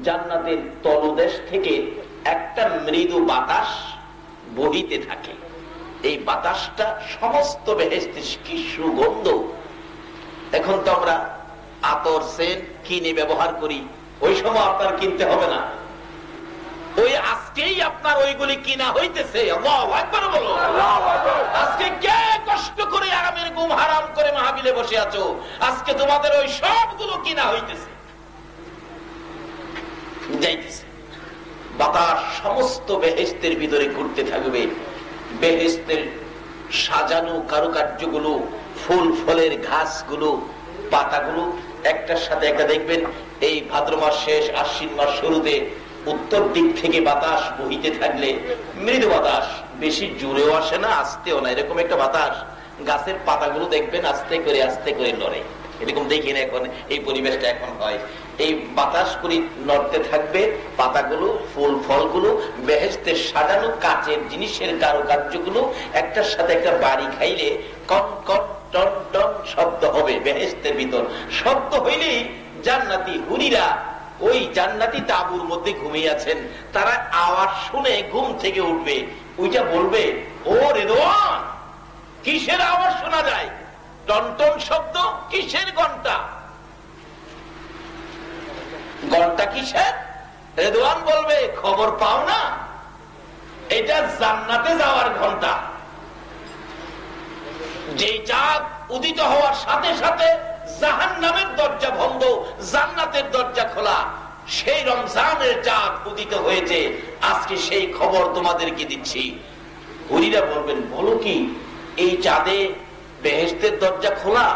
জান্নাতের তলদেশ থেকে একটা মৃদু বাতাস বহিতে থাকে। এই বাতাসটা সমস্ত বেহেশতের কি সুগন্ধ। এখন তো আমরা আতর সেন্ট কিনে ব্যবহার করি, ওই সময় আপনার কিনতে হবে না, ওই আজকেই আপনার ওইগুলি কিনা হইতেছে। আল্লাহু আকবার বলো। আজকে কে কষ্ট করে আরামের ঘুম হারাম করে মাহফিলে বসে আছো, আজকে তোমাদের ওই সবগুলো কিনা হইতেছে, যাইতেছে। বাতাস সমস্ত বেহেশতের ভিতরে ঘুরতে থাকবে। বেহেশতের সাজানো কারুকার্যগুলো, ফুল ফলের ঘাসগুলো, পাতাগুলো একটার সাথে একটা দেখবেন। এই ভাদ্র মাস শেষ, আশ্বিন মাস শুরুতে উত্তর দিক থেকে বাতাস বহিতে থাকলে মৃদু বাতাস, বেশি জোরেও আসে না আস্তেও না, এরকম একটা বাতাস। গাছের পাতাগুলো দেখবেন আস্তে করে নড়ে, এরকম দেখি না এখন এই পরিবেশটা এখন হয়। এই বাতাসগুলি নড়তে থাকবে, পাতাগুলো, ফুল ফলগুলো, বেহেশতের সাজানো কাচের জিনিসের কারুকার্যগুলো একটার সাথে একটা বাড়ি খাইলে কন কন টন টন শব্দ হবে বেহেশতের ভিতর। শব্দ হইলেই জান্নাতি হুরিরা ওই জান্নাতি তাঁবুর মধ্যে ঘুমিয়ে আছেন, তারা আওয়াজ শুনে ঘুম থেকে উঠবে, ওইটা বলবে, ও রেদওয়ান, কিসের আওয়াজ শোনা যায়? টনটন শব্দ, কিসের ঘন্টা? ঘন্টা কিসের? রেদওয়ান বলবে, খবর পাও না, এটা জান্নাতে যাওয়ার ঘন্টা। যেই চাঁদ উদিত হওয়ার সাথে সাথে জাহান্নামের দরজা বন্ধ, জান্নাতের দরজা খোলা, সেই রমজানের চাঁদ উদিত হয়েছে, আজকে সেই খবর তোমাদেরকে দিচ্ছি। হুরিরা বলবেন, বলো কি, এই চাঁদে বেহেশতের দরজা খোলা?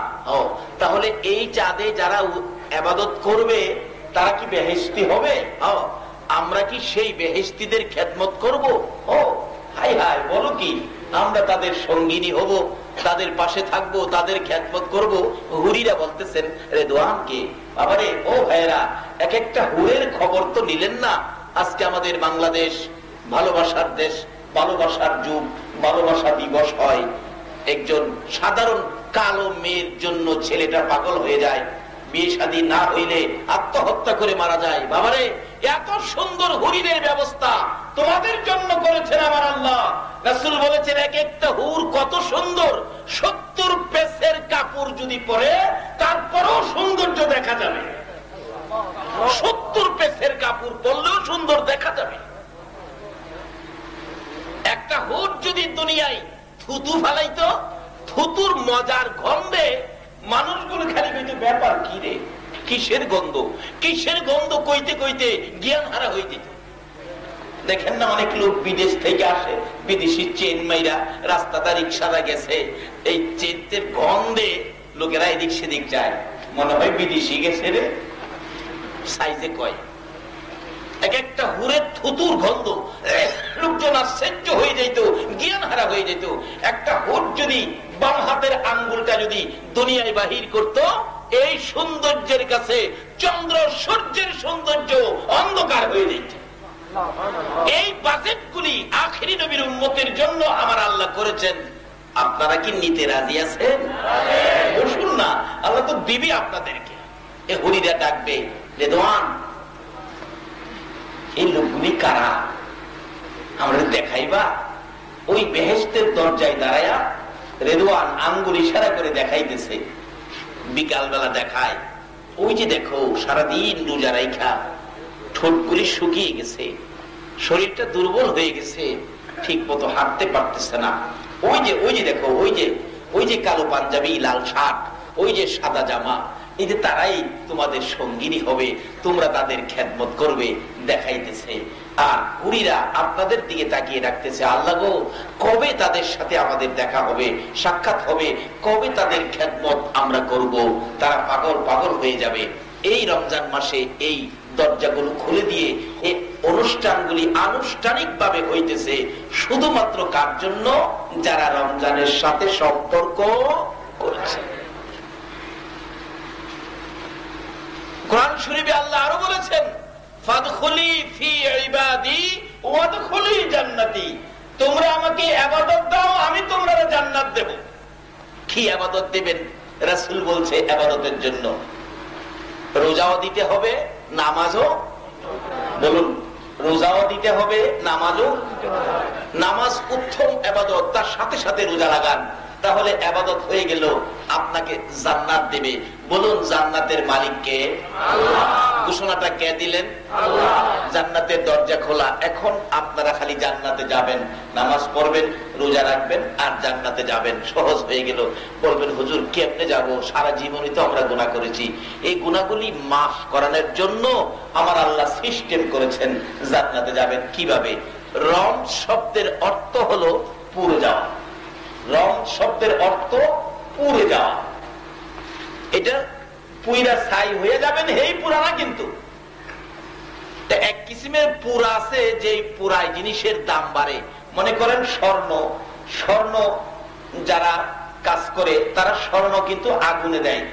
তাহলে এই চাঁদে যারা ইবাদত করবে তারা কি বেহেশতি হবে? আমরা কি সেই বেহেশতিদের খেদমত করব? হাই হাই, বলো কি, আমরা তাদের সঙ্গিনী হব, তাদের পাশে থাকবো, তাদের খেদমত করব। হুরিরা বলতেছেন রেদওয়ানকে, বাবারে, ও ভাইরা, এক একটা হুরের খবর তো নিলেন না। আজকে আমাদের বাংলাদেশ ভালোবাসার দেশ, ভালোবাসার যুগ, ভালোবাসা দিবস হয়। একজন সাধারণ কালো মেয়ের জন্য ছেলেটা পাগল হয়ে যায়, বিয়ে শাদী না হইলে আত্মহত্যা করে মারা যায়। বাবারে, এত সুন্দর হুরিনের ব্যবস্থা তোমাদের জন্য করেছেন আমার আল্লাহ। রাসূল বলেছেন, এক একটা হুর কত সুন্দর, 70 পেসের কাপড় যদি পরে তারপরেও সৌন্দর্য দেখা যাবে। 70 পেসের কাপড় পরলেও সুন্দর দেখা যাবে। একটা হুর যদি দুনিয়ায় থুতু ফালাইতো, থুতুর মজার গন্ধে মানুষগুলো খালি কইতে, ব্যাপার কি রে, কিসের গন্ধ, কিসের গন্ধ কইতে কইতে জ্ঞান হারা হয়ে যেত। দেখেন না, অনেক লোক বিদেশ থেকে আসে, বিদেশি চেন মাইরা রাস্তাটা রিক্সাটা গেছে, এই চেনের গন্ধে লোকেরা এদিক সেদিক যায়, মনে হয় বিদেশি গেছে রে, সাইজে কয়। এক একটা হুরের থুতুর গন্ধ, লোকজন আশ্চর্য হয়ে যেত, জ্ঞান হারা হয়ে যেত। একটা হুর যদি বাম হাতের আঙ্গুলটা যদি দুনিয়ায় বাহির করত, এই সৌন্দর্যের কাছে চন্দ্র সূর্যের সৌন্দর্য অন্ধকার হয়ে যেত। এই বাজেটগুলি আখেরি নবীর উম্মতের জন্য আমার আল্লাহ করেছেন। আপনারা কি নিতে রাজি আছেন? বসুন না, আল্লাহ তো দিবি আপনাদেরকে। এ হুরিরা ডাকবে, রেদওয়ান, এই লোকগুলি কারা, আমরা দেখাইবা। ওই বেহেশতের দরজায় দাঁড়ায়া রেদওয়ান আঙ্গুল ইশারা করে দেখাইতেছে। বিকাল বেলা দেখায়, ওই যে দেখো, সারাদিন রোজা রাইখা ঠোঁটগুলি শুকিয়ে গেছে, শরীরটা দুর্বল হয়ে গেছে, ঠিক মতো হাঁটতে পারতেছে না। ওই যে দেখো, ওই যে কালো পাঞ্জাবি, লাল শার্ট, ওই যে সাদা জামা, এই যে তারাই তোমাদের সঙ্গিনী হবে, তোমরা তাদের খেদমত করবে, দেখাইতেছে। আর হুরিরা আপনাদের দিকে তাকিয়ে রাখতেছে, আল্লাহ গো, কবে তাদের সাথে আমাদের দেখা হবে, সাক্ষাৎ হবে, কবে তাদের খেদমত আমরা করব। তারা পাগল হয়ে যাবে। এই রমজান মাসে এই দরজাগুলো খুলে দিয়ে এই অনুষ্ঠানগুলি আনুষ্ঠানিক ভাবে হইতেছে শুধুমাত্র কার জন্য? যারা রমজানের সাথে সম্পর্ক করেছে। কোরআন শরীফে আল্লাহ আরো বলেছেন, ফাদখুলি ফি ইবাদি ওয়াদখুলি জান্নাতি, তোমরা আমাকে ইবাদত দাও, আমি তোমাদের জান্নাত দেব। কি ইবাদত দিবেন? রাসূল বলছে ইবাদতের জন্য রোজাও দিতে হবে, নামাজও বলুন, রোজাও দিতে হবে, নামাজও। নামাজ উত্তম ইবাদত, তার সাথে সাথে রোজা লাগান, তাহলে ইবাদত হয়ে গেল, আপনাকে জান্নাত দেবে। বলুন, জান্নাতের মালিক কে? আল্লাহ। ঘোষণাটা কে দিলেন? আল্লাহ। জান্নাতের দরজা খোলা, এখন আপনারা খালি জান্নাতে যাবেন, নামাজ পড়বেন, রোজা রাখবেন, আর জান্নাতে যাবেন। সহজ হয়ে গেল। বলবেন, হুজুর কেমনে যাব? সারা জীবনই তো আমরা গুনাহ করেছি। এই গুনাহগুলি মাফ করানোর জন্য আমার আল্লাহ সিস্টেম করেছেন, জান্নাতে যাবেন। কিভাবে? রম শব্দের অর্থ হলো পুড়ে যাওয়া। রম শব্দের অর্থ পুড়ে যাওয়া। এটা পুইরা ছাই হয়ে যাবেন, হেই পুরানা। কিন্তু এক কিসিমের পুরা আছে, যে পুরাই জিনিসের দাম বাড়ে। মনে করেন স্বর্ণ, স্বর্ণ যারা কাজ করে তারা স্বর্ণ কিন্তু আগুনে দেয়।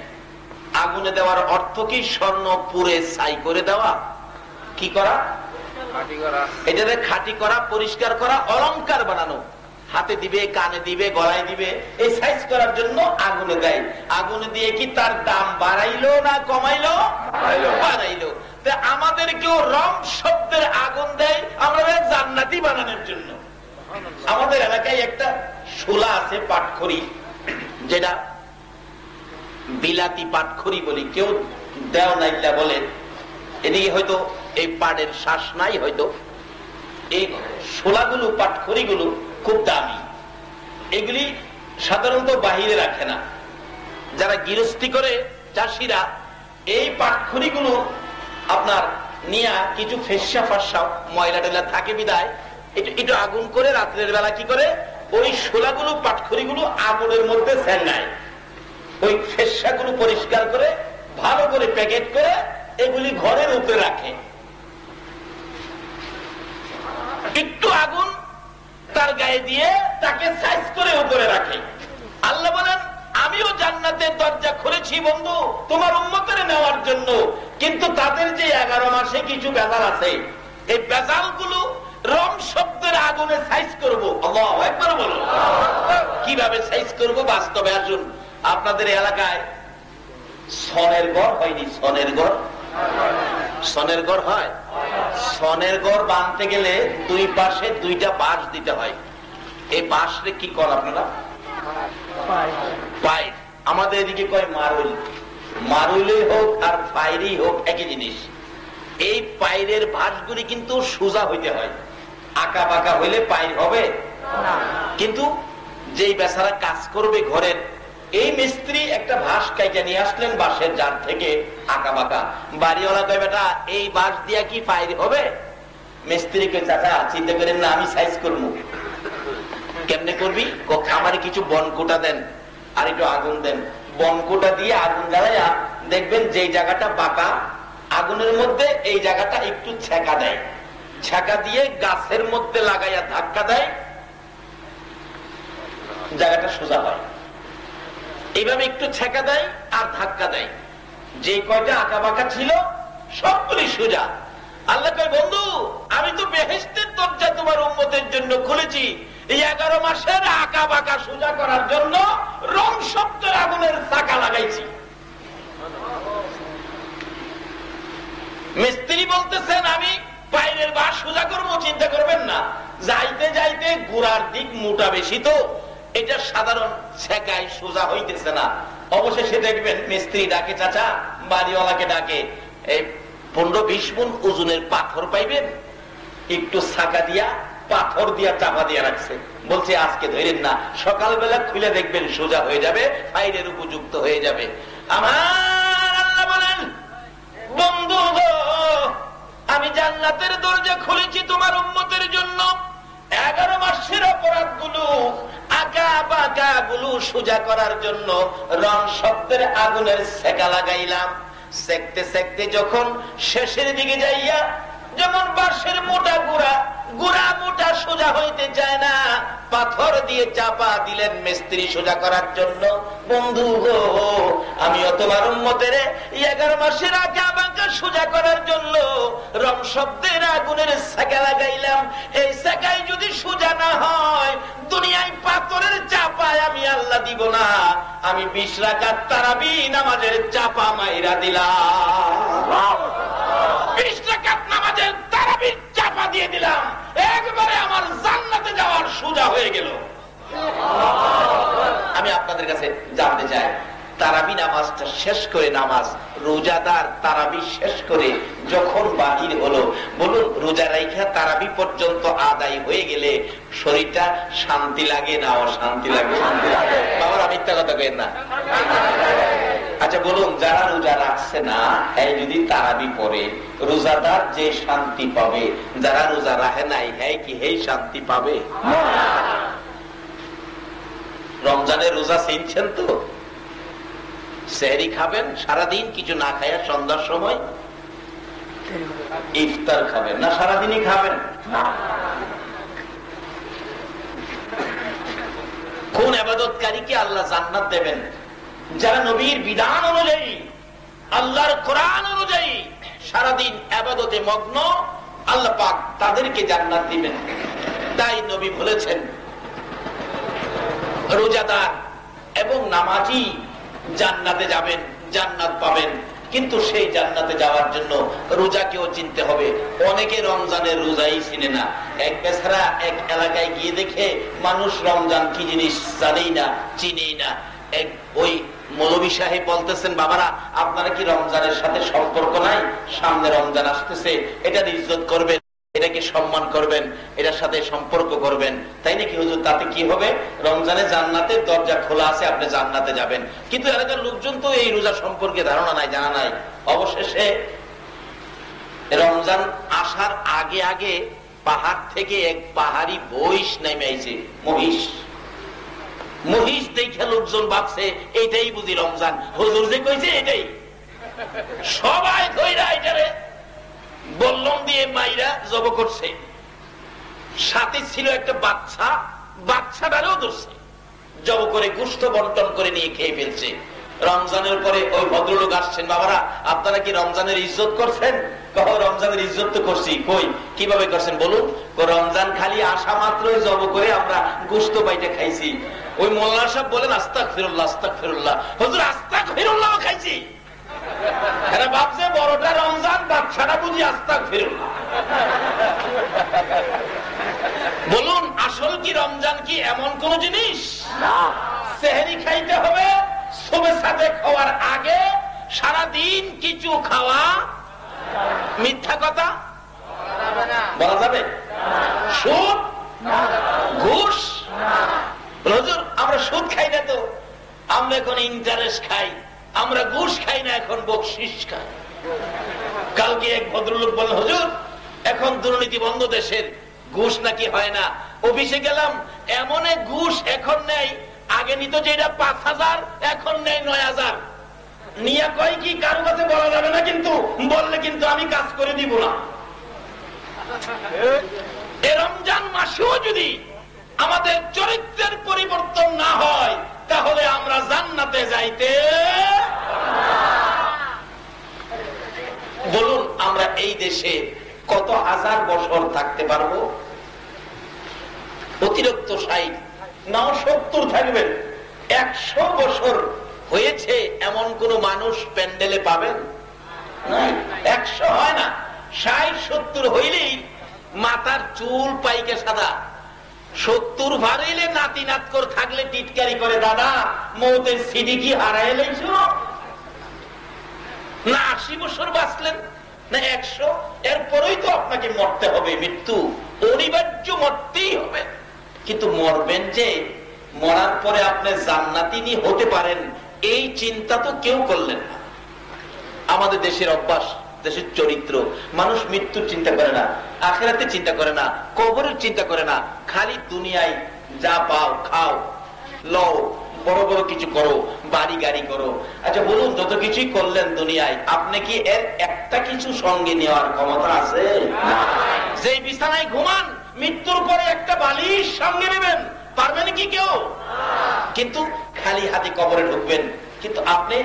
আগুনে দেওয়ার অর্থ কি? স্বর্ণ পুড়ে ছাই করে দেওয়া। কি করা? এটাতে খাঁটি করা, পরিষ্কার করা, অলংকার বানানো। হাতে দিবে, কানে দিবে, গলায় দিবে, এই সাইজ করার জন্য আগুনে দেয়। আগুনে দিয়ে কি তার দাম বাড়াইলো না কমাইলো? বাড়াইলো। আমাদেরকেও রম শব্দের আগুন দেয় আমরা জান্নাতি বানানোর জন্য। আমাদের এলাকায় একটা শোলা আছে, পাটখড়ি, যেটা বিলাতি পাটখড়ি বলি, কেউ দেও নাইলা বলে। এদিকে হয়তো এই পাটের শ্বাস নাই, হয়তো এই শোলাগুলো, পাটখড়িগুলো খুব দামি। এগুলি সাধারণত বাহিরে রাখে না। যারা গৃহস্থী করে, চাষিরা, এই পাটখড়িগুলো আপনার নিয়া কিছু ফেসা ফাঁসা ময়লা টেলা থাকে বিদায় একটু আগুন করে রাত্রের বেলা কি করে, ওই শোলাগুলো, পাটখড়িগুলো আগুনের মধ্যে ফেলায়। ওই ফেসাগুলো পরিষ্কার করে ভালো করে প্যাকেট করে এগুলি ঘরের উপরে রাখে। একটু আগুন তার গায়ে দিয়ে তাকে সাইজ করে উপরে রাখে। আল্লাহ বলেন, আমিও জান্নাতের দরজা খুলেছি বন্ধু তোমার উম্মতের নেওয়ার জন্য, কিন্তু তাদের যে 11 মাসে কিছু বেজাল আছে, এই বেজাল গুলো রম শব্দের আগুনে সাইজ করবো। আল্লাহু আকবার বলো। কিভাবে সাইজ করবো? বাস্তবে আসুন। আপনাদের এলাকায় সনের ঘর হয়নি? সনের ঘর, সনের ঘর হয়। সনের ঘর বাঁধতে গেলে দুই পাশে দুইটা বাঁশ দিতে হয়। এই বাঁশরে কি কর আপনারা? পাইপ। আমাদের এদিকে কয় মারুল। মারুলই হোক আর পাইরই হোক একই জিনিস। এই পাইরের বাঁশগুলি কিন্তু সোজা হইতে হয়, আঁকা বাঁকা হইলে পাইর হবে। কিন্তু যেই বেচারা কাজ করবে ঘরের, এই মিস্ত্রি একটা বাঁশ কাইটা নিয়ে আসলেন বাঁশের জার থেকে, আঁকা বাঁকা। বাড়িওয়ালা কয়, বেটা এই বাঁশ দিয়া কি পাইর হবে? মিস্ত্রিকে, চাচা চিন্তা করেন না, আমি সাইজ করবো। কেমনে করবি? আমার কিছু বনকুটা দেন আর একটু আগুন দেন। বনকুটা দিয়ে আগুন জ্বালাইয়া দেখবেন যেই জায়গাটা বাঁকা, আগুনের মধ্যে এই জায়গাটা একটু ছেঁকা দেয়। ছেঁকা দিয়ে গাছের মধ্যে লাগাইয়া ধাক্কা দেয়, জায়গাটা সোজা হয়। এইভাবে একটু ছেঁকা দেয় আর ধাক্কা দেয়, যে কয়টা আঁকা বাঁকা ছিল সবগুলি সোজা। আল্লাহ কয়, বন্ধু আমি তো বেহেশতের দরজা তোমার উম্মতের জন্য খুলেছি, এই 11 মাসের আঁকা বাঁকা সোজা করার জন্য রং শব্দের আগুনের চাকা লাগাইছি। মিস্ত্রি বলতেছেন, আমি বাইরের বাঁশ সোজা করবো, চিন্তা করবেন না। যাইতে যাইতে গোড়ার দিক মোটা বেশি, তো এটা সাধারণ ছেঁকায় সোজা হইতেছে না। অবশেষে দেখবেন মিস্ত্রি ডাকে, চাচা বাড়িওয়ালাকে ডাকে, এই 15-20 মণ ওজনের পাথর পাইবেন? একটু ছাকা দিয়া পাথর দিয়া চাপা দিয়া রাখছে। বলছে আজকে ধরেন না, সকালবেলা খুলে দেখবেন সোজা হয়ে যাবে, ফাইলের উপযুক্ত হয়ে যাবে। আমার আল্লাহ বলেন, বন্ধু গো আমি জান্নাতের দরজা খুলেছি তোমার উম্মতের জন্য। 11 মাসের অপরাধ গুলো, আঁকা বাঁকা গুলো সোজা করার জন্য রং শব্দের আগুনের সেকা লাগাইলাম। সেকতে সেকতে যখন শেষের দিকে যাইয়া, যেমন বাঁশের মোটা গুড়া মোটা সোজা হইতে চায় না, পাথর দিয়ে চাপা দিলেন মিস্ত্রি সোজা করার জন্য। বন্ধু গো আমিও তোমার উম্মতের 11 মাসের আঁকা বাঁকা সোজা করার জন্য রং শব্দের আগুনের সেকা লাগাইলাম। এই সেকাই যদি সোজা না হয়, দুনিয়ায় পাথরের চাপায় আমি আল্লাহ দিব না, আমি 20 রাকাত তারাবি নামাজের চাপা মাইরা দিলাম। 20 রাকাত নামাজের নামাজটা শেষ করে, নামাজ রোজাদার তারাবি শেষ করে যখন বাহির হলো, বলুন রোজা রাইখা তারাবি পর্যন্ত আদায় হয়ে গেলে শরীরটা শান্তি লাগে না অশান্তি লাগে? বাবার মিথ্যা কথা কেন না? আচ্ছা বলুন, যারা রোজা রাখছে না, হ্যাঁ যদি তারাবি পড়ে রোজাদার যে শান্তি পাবে, যারা রোজা রাখে নাই হ্যাঁ কি হেই শান্তি পাবে? রমজানের রোজা চিনছেন তো? সেহরি খাবেন, সারাদিন কিছু না খায়া সন্ধ্যার সময় ইফতার খাবেন, না সারাদিনই খাবেন? কোন ইবাদতকারীকে আল্লাহ জান্নাত দেবেন? যারা নবীর বিধান অনুযায়ী, আল্লাহর কোরআন অনুযায়ী সারাদিন ইবাদতে মগ্ন, আল্লাহ পাক তাদেরকে জান্নাত দিবেন। তাই নবী বলেছেন রোজাদার এবং নামাজি জান্নাতে যাবেন, জান্নাত পাবেন। কিন্তু সেই জান্নাতে যাওয়ার জন্য রোজাকেও চিনতে হবে। অনেকে রমজানের রোজাই চিনে না। এক বেচারা এক এলাকায় গিয়ে দেখে মানুষ রমজান কি জিনিস জানেই না, চিনেই না। এক ওই মৌলভী সাহেব বলতেছেন, বাবারা আপনারা কি রমজানের সাথে সম্পর্ক নাই? সামনে রমজান আসতেছে, এটার ইজ্জত করবেন, এটাকে সম্মান করবেন, এটার সাথে সম্পর্ক করবেন। তাই নাকি হুজুর? তাতে কি হবে? রমজানে জান্নাতের দরজা খোলা আছে, আপনি জান্নাতে যাবেন। কিন্তু এলাকার লোকজন তো এই রোজা সম্পর্কে ধারণা নাই, জানা নাই। অবশেষে রমজান আসার আগে আগে পাহাড় থেকে এক পাহাড়ি মহিষ নেমে আইছে। মহিষ দেখে লোকজন ভাবছে এইটাই বুঝি রমজান, হুজুর যে কইছে এটাই। সবাই ধইরা এটারে বল্লম দিয়ে মাইরা জব করছে। সাথে ছিল একটা বাচ্চা, বাচ্চাটারও ধরছে, জব করে গোশত বন্টন করে নিয়ে খেয়ে ফেলছে। রমজানের পরে ওই ভদ্রলোক আসছেন, বাবারা আপনারা কি রমজানের ইজ্জত করছেন? রমজানের ইজ্জত তো করছি। কই কিভাবে করছেন বলুন? রমজান খালি আসা মাত্রই জব করে আমরা গোশত বাইটে খাইছি। ওই মোল্লা সাহেব বলেন আস্তাগফিরুল্লাহ আস্তাগফিরুল্লাহ। হুজুর আস্তাগফিরুল্লাহ খাইছি? এরা ভাবছে বড়টা রমজান, বাচ্চাটা বুঝি আস্তাগফিরুল্লাহ। বলুন আসল কি রমজান কি এমন কোন জিনিস? সেহরি খাইতে হবে, সুবহ সাথে খাওয়ার আগে সারাদিন কিছু খাওয়া মিথ্যা কথা বলা যাবে? সুদ, ঘুষ। হুজুর আমরা সুদ খাই না তো, আমরা এখন ইন্টারেস্ট খাই, আমরা ঘুষ খাই না, এখন বকশিস খাই। কালকে এক ভদ্রলোক বললেন, হুজুর এখন দুর্নীতি বন্ধ দেশের, ঘুষ নাকি হয় না। অফিসে গেলাম, এমন এক ঘুষ এখন নেই, আগে নিত যেটা ৫,০০০ এখন নেই ৯,০০০। নিয়ে কয় কি কারো কাছে বলা যাবে না, কিন্তু বললে কিন্তু আমি কাজ করে দিব না। এ রমজান মাসেও যদি আমাদের চরিত্রের পরিবর্তন না হয়, তাহলে আমরা জান্নাতে যাইতে। বলুন আমরা এই দেশে কত হাজার বছর থাকতে পারবো? অতিরিক্ত ৬০ না ৭০ থাকবেন। ১০০ বছর হয়েছে এমন কোন মানুষ প্যান্ডেলে পাবেন? ১০০ হয় না, ৬০-৭০ হইলেই মাথার চুল পাইকে সাদা। ৭০ ভারইলে নাতি নাতকর থাকলে টিটকারি করে, দাদা মৌতের সিডি কি হারাই লাইছ না? ৮০ বছর বাঁচলেন না ১০০? এরপরেই তো আপনাকে মরতে হবে, মৃত্যু অনিবার্য, মরতেই হবে। কিন্তু মরবেন যে, মরার পরে আপনি জান্নাতিনি হতে পারেন, এই চিন্তা তো কেউ করলেন না। আমাদের দেশের অভ্যাস, দেশের চরিত্র, মানুষ মৃত্যুর চিন্তা করে না, আখিরাতের চিন্তা করে না, কবরের চিন্তা করে না, খালি দুনিয়ায় যা পাও খাও, লও, বড় বড় কিছু করো, বাড়ি গাড়ি করো। আচ্ছা বলুন, যত কিছুই করলেন দুনিয়ায়, আপনি কি এর একটা কিছু সঙ্গে নেওয়ার ক্ষমতা আছে? যে বিছানায় ঘুমান, মৃত্যুর পরে একটা বালিশ সঙ্গে নেবেন, পারবেন কি কেউ? কিন্তু খালি হাতে কবরে ঢুকবেন। কিন্তু আপনি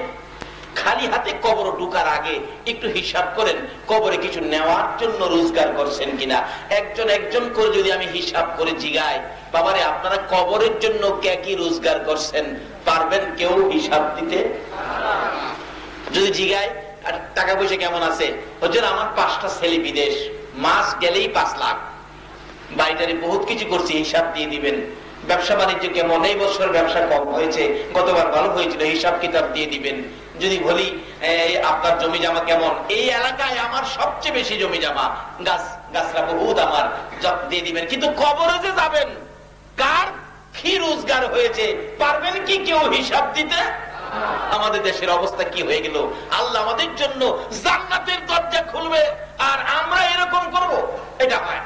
খালি হাতে কবরে ঢুকার আগে একটু হিসাব করেন, কবরে কিছু নেওয়ার জন্য রোজগার করছেন কিনা। একজন একজন করে যদি আমি হিসাব করে জিগাই, বাবারে আপনারা কবরের জন্য কে কি রোজগার করছেন, পারবেন কেউ হিসাব দিতে? যদি জিগাই আর টাকা পয়সা কেমন আছে, হচ্ছে আমার ৫টা ছেলে বিদেশ, মাস গেলেই ৫ লাখ, বাড়িটারি বহুত কিছু করছি, হিসাব দিয়ে দিবেন। ব্যবসা বাণিজ্য কেমন, এই বছর ব্যবসা কম হয়েছে, গতবার ভালো হয়েছিল, হিসাব কিতাব দিয়ে দিবেন। যদি বলি আপনার জমি জামা কেমন, এই এলাকায় আমার সবচেয়ে বেশি জমি জামা, গাছরা বহুত আমার, দিয়ে দিবেন। কিন্তু কবরে যে যাবেন, কার কি রোজগার হয়েছে পারবেন কি কেউ হিসাব দিতে? আমাদের দেশের অবস্থা কি হয়ে গেল? আল্লাহ আমাদের জন্য জান্নাতের দরজা খুলবে আর আমরা এরকম করব, এটা হয়।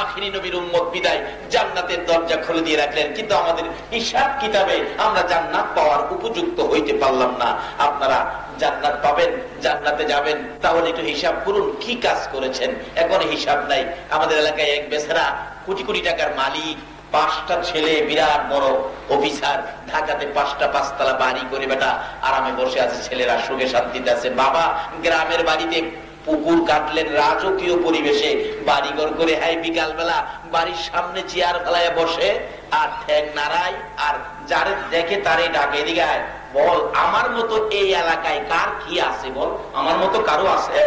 আখিরি নবীর উম্মত বিদায় জান্নাতের দরজা খুলে দিয়ে রাখলেন, কিন্তু আমাদের হিসাব কিতাবে আমরা জান্নাত পাওয়ার উপযুক্ত হইতে পারলাম না। আপনারা জান্নাত পাবেন, জান্নাতে যাবেন, তাহলে একটু হিসাব করুন কি কাজ করেছেন। এখন হিসাব নাই। আমাদের এলাকায় এক বেচারা কোটি কোটি টাকার মালিক, 5টা ছেলে, বিরাট বড় অফিসার, ঢাকাতে 5টা 5তলা বাড়ি করে বেটা আরামে বসে আছে, ছেলেরা সুখে শান্তিতে আছে। বাবা গ্রামের বাড়িতে পুকুর কাটলেন, রাজকীয় পরিবেশে বাড়িঘর করে, হাই বিকাল বেলা বাড়ির সামনে চেয়ার ফেলায় বসে আর ঠ্যাং নাড়ায়, আর যারে দেখে তারে ডাকে, দিগায় বল আমার মতো এই এলাকায় কার কি আছে, বল আমার মতো কারো আছে?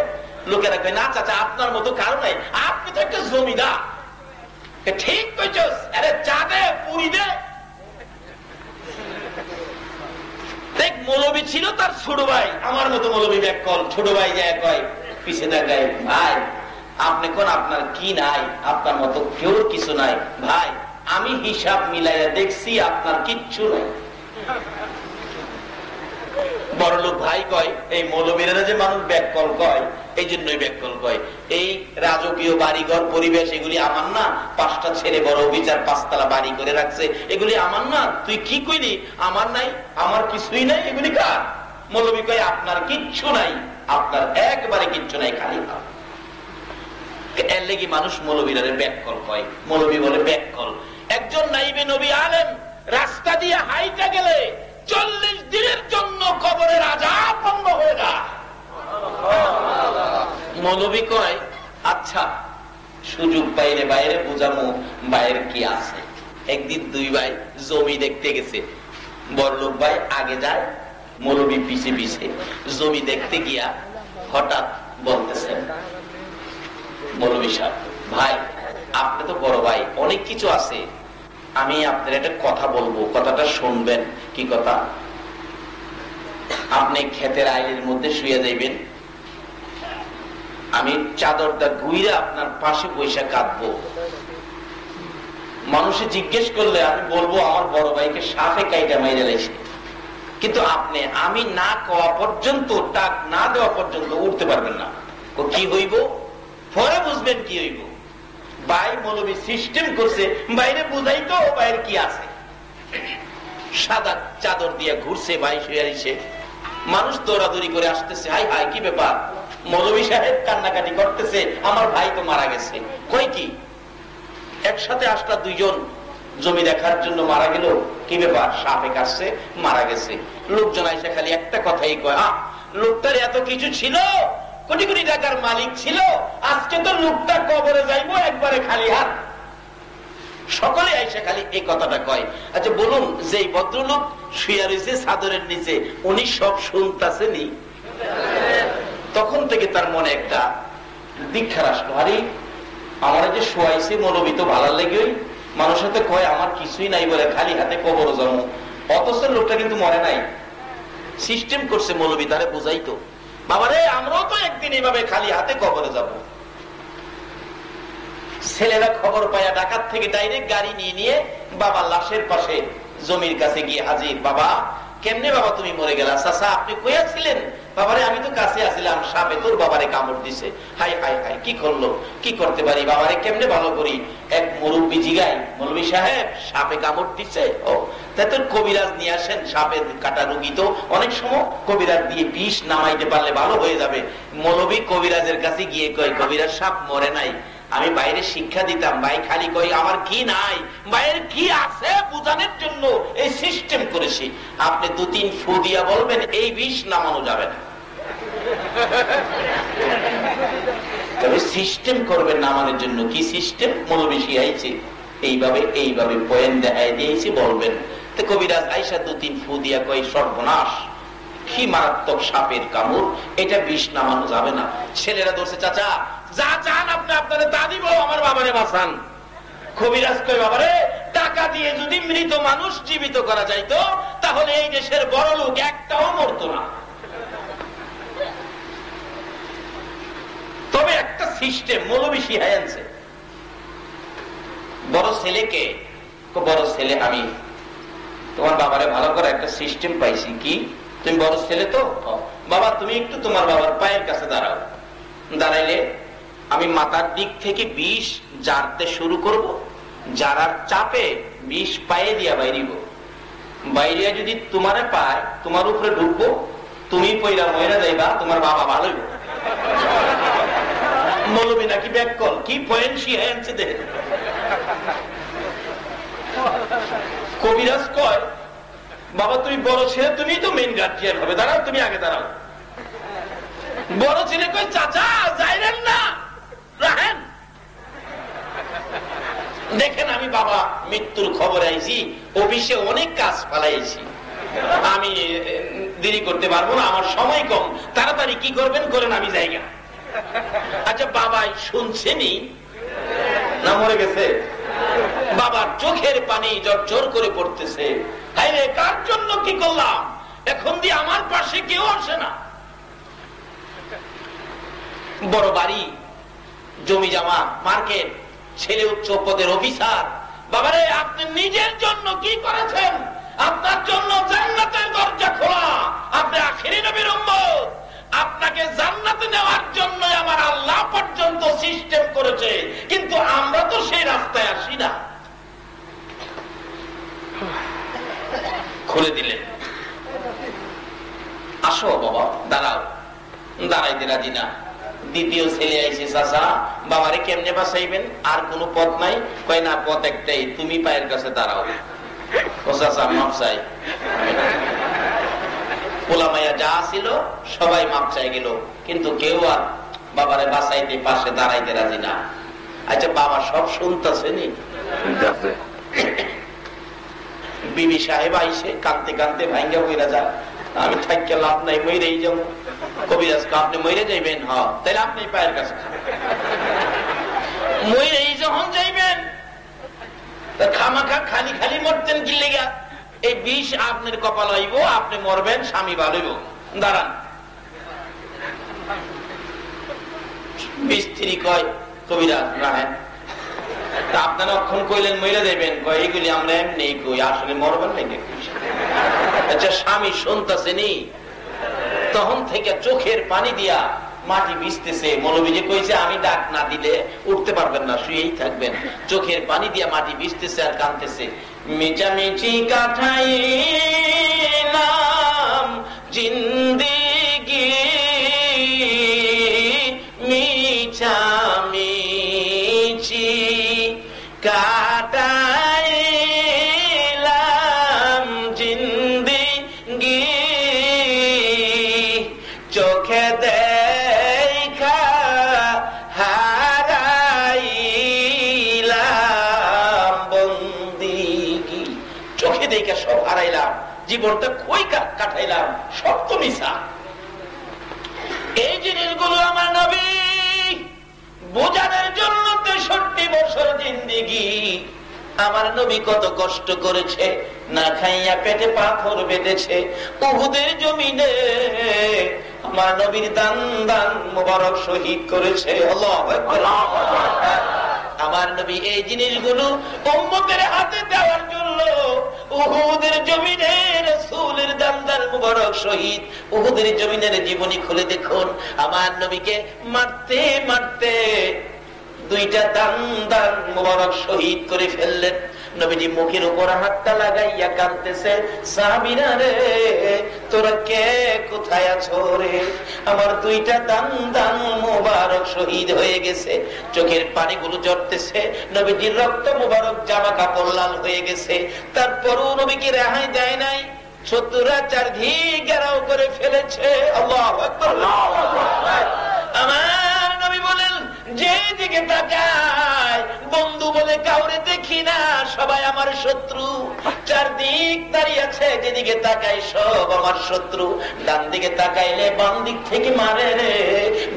লোকেরা কয় না চাচা আপনার মতো কারো নাই, আপনি তো একটা জমিদার। ঠিক কইছস, আরে চা দে, পুরি দে। দেখ মৌলবী ছিল, তার ছোট ভাই আমার মতো মৌলবী ব্যাক কল, ছোট ভাই যায় কয় পিছে দেখায়, ভাই আপনি কোন আপনার কি নাই, আপনার মতো কেউ কিছু নাই ভাই, আমি হিসাব মিলাইয়া দেখছি আপনার কিচ্ছু নাই। বড়লোক ভাই কয় এই মৌলবীরা যে মানুষ ব্যাককল কয়, এই জন্যই ব্যাককল কয়, এই রাজকীয় বাড়িঘর পরিবেশ এগুলি আমার না, 5টা ছেলে বড় অফিসার 5তলা বাড়ি করে রাখছে, এগুলি আমার না। তুই কি কইলি আমার নাই, আমার কিছুই নাই, এগুলি কার? মৌলবী কয় আপনার কিচ্ছু নাই, আপনার একবারে কিচ্ছু নাই, খালি ভাব। এর লেগে মানুষ মৌলবীরা ব্যাককল কয়, মৌলবী বলে ব্যাককল। একজন নাইবে নবী আলেম রাস্তা দিয়ে হাইটা গেলে 40 দিনের জন্য কবরের আযাব বন্ধ হয়ে যায়। মৌলবী কয় আচ্ছা সুযোগ পাইলে বাইরে বুঝামো বাইরে কি আছে। একদিন 2 ভাই জমি দেখতে গেছে, বড়লোক ভাই আগে যায়, মৌলবী পিছে পিছে। জমি দেখতে গিয়া হঠাৎ বলতেছেন, মৌলবী সাহেব ভাই আপনি তো বড় ভাই, অনেক কিছু আছে, আমি আপনার একটা কথা বলবো, কথাটা শুনবেন। কি কথা? আপনি ক্ষেতের আইলের মধ্যে শুয়ে যাইবেন, আমি চাদরটা ঘুইরা আপনার পাশে বৈশা কাঁদবো। মানুষে জিজ্ঞেস করলে আমি বলবো আমার বড় ভাইকে সাপে কাইটা মাইরা লাইছে, কিন্তু আপনি আমি না কওয়া পর্যন্ত, ডাক না দেওয়া পর্যন্ত উঠতে পারবেন না। কি হইব পরে বুঝবেন কি হইব। ভাই মৌলবী সিস্টেম করছে বাইরে বুঝাইতো বাইরে কি আছে। সাদা চাদর দিয়ে ঘুরছে, ভাই শুয়ে রইছে, মানুষ দৌড়াদৌড়ি করে আসতেছে, হাই হাই কি ব্যাপার? মৌলবী সাহেব কান্নাকাটি করতেছে, আমার ভাই তো মারা গেছে। কই কি? একসাথে আসলা 2 জন জমি দেখার জন্য মারা গেল, কি ব্যাপার? সাপে কাটছে মারা গেছে। লোকজন আইসা খালি একটা কথাই কয়, লোকটার এত কিছু ছিল, কোটি কোটি টাকার মালিক ছিল, আজকে তো লোকটা কবরে যাইবো একবারে খালি হাত। সকলে আইসা খালি এই কথাটা কয়। আচ্ছা বলুন, যে ভদ্রলোক শুয়ে রয়েছে চাদরের নিচে, উনি সব শুনতেছেনি? তখন থেকে তার মনে একটা দীক্ষা আসলো, আরে আমার যে শোয়াইছে মৌলবী তো ভালো লেগে, মানুষের তো কয় আমার কিছুই নাই বলে খালি হাতে কবর জন্ম, অথচ লোকটা কিন্তু মরে নাই। সিস্টেম করছে মৌলবী, তারে বুঝাইতো বাবারে আমরাও তো একদিন এইভাবে খালি হাতে কবরে যাব। ছেলেরা খবর পায়া ঢাকার থেকে ডাইরেক্ট গাড়ি নিয়ে বাবা লাশের পাশে জমির কাছে গিয়ে হাজির। বাবা কেমনে বাবা তুমি মরে গেলা? চাচা আপনি কইয়া ছিলেন? বাবারে আমি তো কাছে আসছিলাম, সাপে তোর বাবারে কামড় দিছে। হাই হাই হাই কি করলো, কি করতে পারি, বাবারে কেমনে ভালো করি? এক মুরব্বী জিগাই, মৌলবী সাহেব সাপে কামড় দিছে, ও তাই তোর কবিরাজ নিয়ে আসেন, সাপের কাটা রুগী তো অনেক সময় কবিরাজ দিয়ে বিষ নামাইতে পারলে ভালো হয়ে যাবে। মৌলবী কবিরাজের কাছে গিয়ে কয়, কবিরাজ সাপ মরে নাই, আমি বাইরে শিক্ষা দিতাম, ভাই খালি কই আমার কি নাই, বাইরের কি আছে বুঝানোর জন্য এই সিস্টেম করেছি। আপনি 2-3 ফু দিয়া বলবেন এই বিষ নামানো যাবে না, তবে সিস্টেম করবেন নামানোর জন্য। কি সিস্টেম? মৌলবী শিখাইছে, এইভাবে এইভাবে পয়েন্ট দেখাই দিয়েছি বলবেন। তো কবিরাজ আইসা 2-3 ফু দিয়া কই সর্বনাশ, কি মারাত্মক সাপের কামড়, এটা বিষ নামানো যাবে না। ছেলেরা ধরছে, চাচা যা চান আপনি, আপনারা তা দিব, আমার বাবারে বাঁচান। কবিরাজ কয় বাবারে টাকা দিয়ে যদি মৃত মানুষ জীবিত করা যাইতো তাহলে এই দেশের বড় লোক একটাও মরতো না। তবে একটা সিস্টেম মৌলবি শিখাই আনছে। বড় ছেলেকে, বড় ছেলে আমি তোমার বাবারে ভালো করে একটা সিস্টেম পাইছি। কি? তুমি বড় ছেলে তো বাবা, তুমি একটু তোমার বাবার পায়ের কাছে দাঁড়াও। দাঁড়াইলে আমি মাথার দিক থেকে বিষ জারতে শুরু করব, জারার চাপে বিষ পায়ে দিয়া বাইরিব। বাইরিয়া যদি তোমারে পায় তোমার উপরে ঢুকবো, তুমি পয়লা ময়রা যাইবা, তোমার বাবা ভালো হইব। মৌলবি নাকি ব্যাককল, কি পয়েন্ট শিখাইছে দেখে। কবিরাজ কয় বাবা তুমি বড় ছেলে, তুমি তো মেইন গার্জিয়ান হবে, দাঁড়াও তুমি আগে দাঁড়াও। বড় ছেলে কয় চাচা যাইলেন না, রাখেন। দেখেন আমি বাবা মৃত্যুর খবর আইছি, অফিসে অনেক কাজ ফালাইছি, আমি দেরি করতে পারবো না, আমার সময় কম, তাড়াতাড়ি কি করবেন করেন, আমি জায়গা। আচ্ছা বাবাই শুনছেনি না মরে গেছে? বাবার চোখের পানি জোর করে পড়তেছে। হায়রে কার জন্য কি করলাম, এখন দিয়ে আমার পাশে কেউ আসে না। বড় বাড়ি, জমি জামা, মার্কেট, ছেলে উচ্চ পদের অফিসার। বাবারে আপনি নিজের জন্য কি করেছেন? আপনার জন্য জান্নাতের দরজা খোলা, আপনি আখিরি নবীর উম্মত। আপনাকে জান্নাতে নেওয়ার জন্য আমার আল্লাহ পর্যন্ত সিস্টেম করেছে, কিন্তু আমরা তো সেই রাস্তায় আসি না। খুলে দিলেন, আসো বাবা দাঁড়াও। দাঁড়াইতে রাজি না। দ্বিতীয় ছেলে আইসে, চাচা বাবারে কেমনে বাঁচাইবেন? আর কোন পথ নাই? কয় না, পথ একটাই, তুমি পায়ের কাছে দাঁড়াও। ও চাচা মাপ চাই। পোলামাইয়া যা ছিল সবাই মাপ চাই গেল, কিন্তু কেউ আর বাবারে বাঁচাইতে পাশে দাঁড়াইতে রাজি না। আচ্ছা বাবা সব শুনতেছে নি? বিবি সাহেব আইসে কাঁদতে কাঁদতে ভাঙ্গা হইরা যা, আমি থাকি লাভ নাই, মইরেই যাবো। কবিরাজ আপনি মইরে যাইবেন? হ্যাঁ, তাহলে আপনি পায়ের কাছে মইরেই যখন যাইবেন, খামাখা খালি খালি মরতেন কি লেগা? এই বিষ আপনার কপাল হইব, আপনি মরবেন, স্বামী ভালো হইব। দাঁড়ান। স্ত্রী কয় কবিরাজ রাহেন, আপনারা অক্ষণ কইলেন মইরা যাইবেন, কয় এগুলি আমরা এমনি কই, আসলে মরবেন নাকি? আচ্ছা স্বামী শুনতেছেনি? তখন থেকে চোখের পানি দিয়া মাটি ভিজতেছে। মৌলবী যে কইছে আমি ডাক না দিলে উঠতে পারবেন না, শুয়েই থাকবেন। চোখের পানি দিয়া মাটি ভিজতেছে আর কাঁদতেছে। মিচামিচি কাটাইলাম জিন্দেগি, মিচামিচি কাটাইলাম জিন্দেগি, চোখে দেখা হারাইলাম বন্দিগি। চোখে দেখা সব হারাইলাম, জীবনটা কই কাটাইলাম, সব তো মিশা। এই জিনিসগুলো আমার নবী বোঝানোর জন্য 63 বছর জিন্দেগি। আমার নবী কত কষ্ট করেছে, না খাইয়া পেটে পাথর বেঁধেছে। উহুদের জমিনে আমার নবীর দান দান মোবারক শহীদ করেছে। আল্লাহু আকবার। আমার নবী এই জিনিসগুলো উম্মতের হাতে দেওয়ার জন্য উহুদের জমিনে রাসূলের দান দান মোবারক শহীদ। উহুদের জমিনের জীবনী খুলে দেখুন, আমার নবীকে মারতে মারতে 2টা দান দান মোবারক শহীদ করে ফেললেন। নবীজি মুখের উপর হাতটা লাগাইয়া কাঁদতেছে, সাহাবীরা রে তোরা কে কোথায় আছো রে? আমার 2টা দান দান মোবারক শহীদ হয়ে গেছে। চোখের পানিগুলো ঝরতেছে, নবীজির রক্ত মোবারক জামা কাপড় লাল হয়ে গেছে। তারপরও নবীকে রেহাই দেয় নাই, শত্রুরা চারদিকে ঘেরাও করে ফেলেছে। আল্লাহু আকবার। আমার নবী বলেন যে দিকে তাকায় বন্ধু বলে জীবনে কাউরে দেখি না, সবাই আমার শত্রু। চারদিক দাঁড়িয়ে আছে, যেদিকে তাকাই সব আমার শত্রু। ডান দিকে তাকাইলে বাম দিক থেকে মারে রে,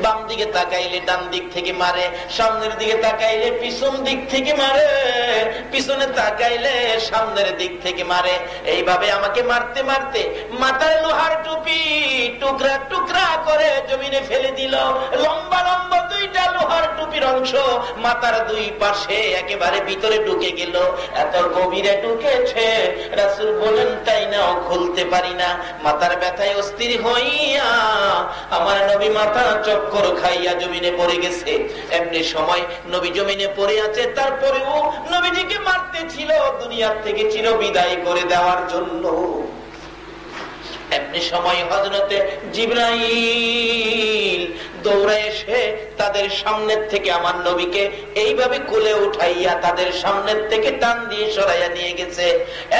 বাম দিকে তাকাইলে ডান দিক থেকে মারে, সামনের দিকে তাকাইলে পিছন দিক থেকে মারে, পিছনে তাকাইলে সামনের দিক থেকে মারে। এইভাবে আমাকে মারতে মারতে মাথায় লোহার টুপি টুকরা টুকরা করে জমিনে ফেলে দিল। লম্বা লম্বা দুইটা লোহার টুপির অংশ মাথার দুই পাশে একেবারে ভিতরে ঢুকে গেল। এত গভীরে ঢুকেছে, রাসূল বলেন তাই না খুলতে পারি না। মাথার ব্যথায় অস্থির হইয়া আমার নবী মাথা চক্কর খাইয়া জমিনে পড়ে গেছে। এমনি সময় নবী জমিনে পড়ে আছে, তারপরেও নবীজিকে মারতে ছিল দুনিয়ার থেকে চির বিদায় করে দেওয়ার জন্য। এমনি সময় হযরতে জিবরাইল দৌড়ে এসে তাদের সামনের থেকে আমার নবীকে এইভাবে কোলে উঠাইয়া তাদের সামনের থেকে টান দিয়ে সরাইয়া নিয়ে গেছে।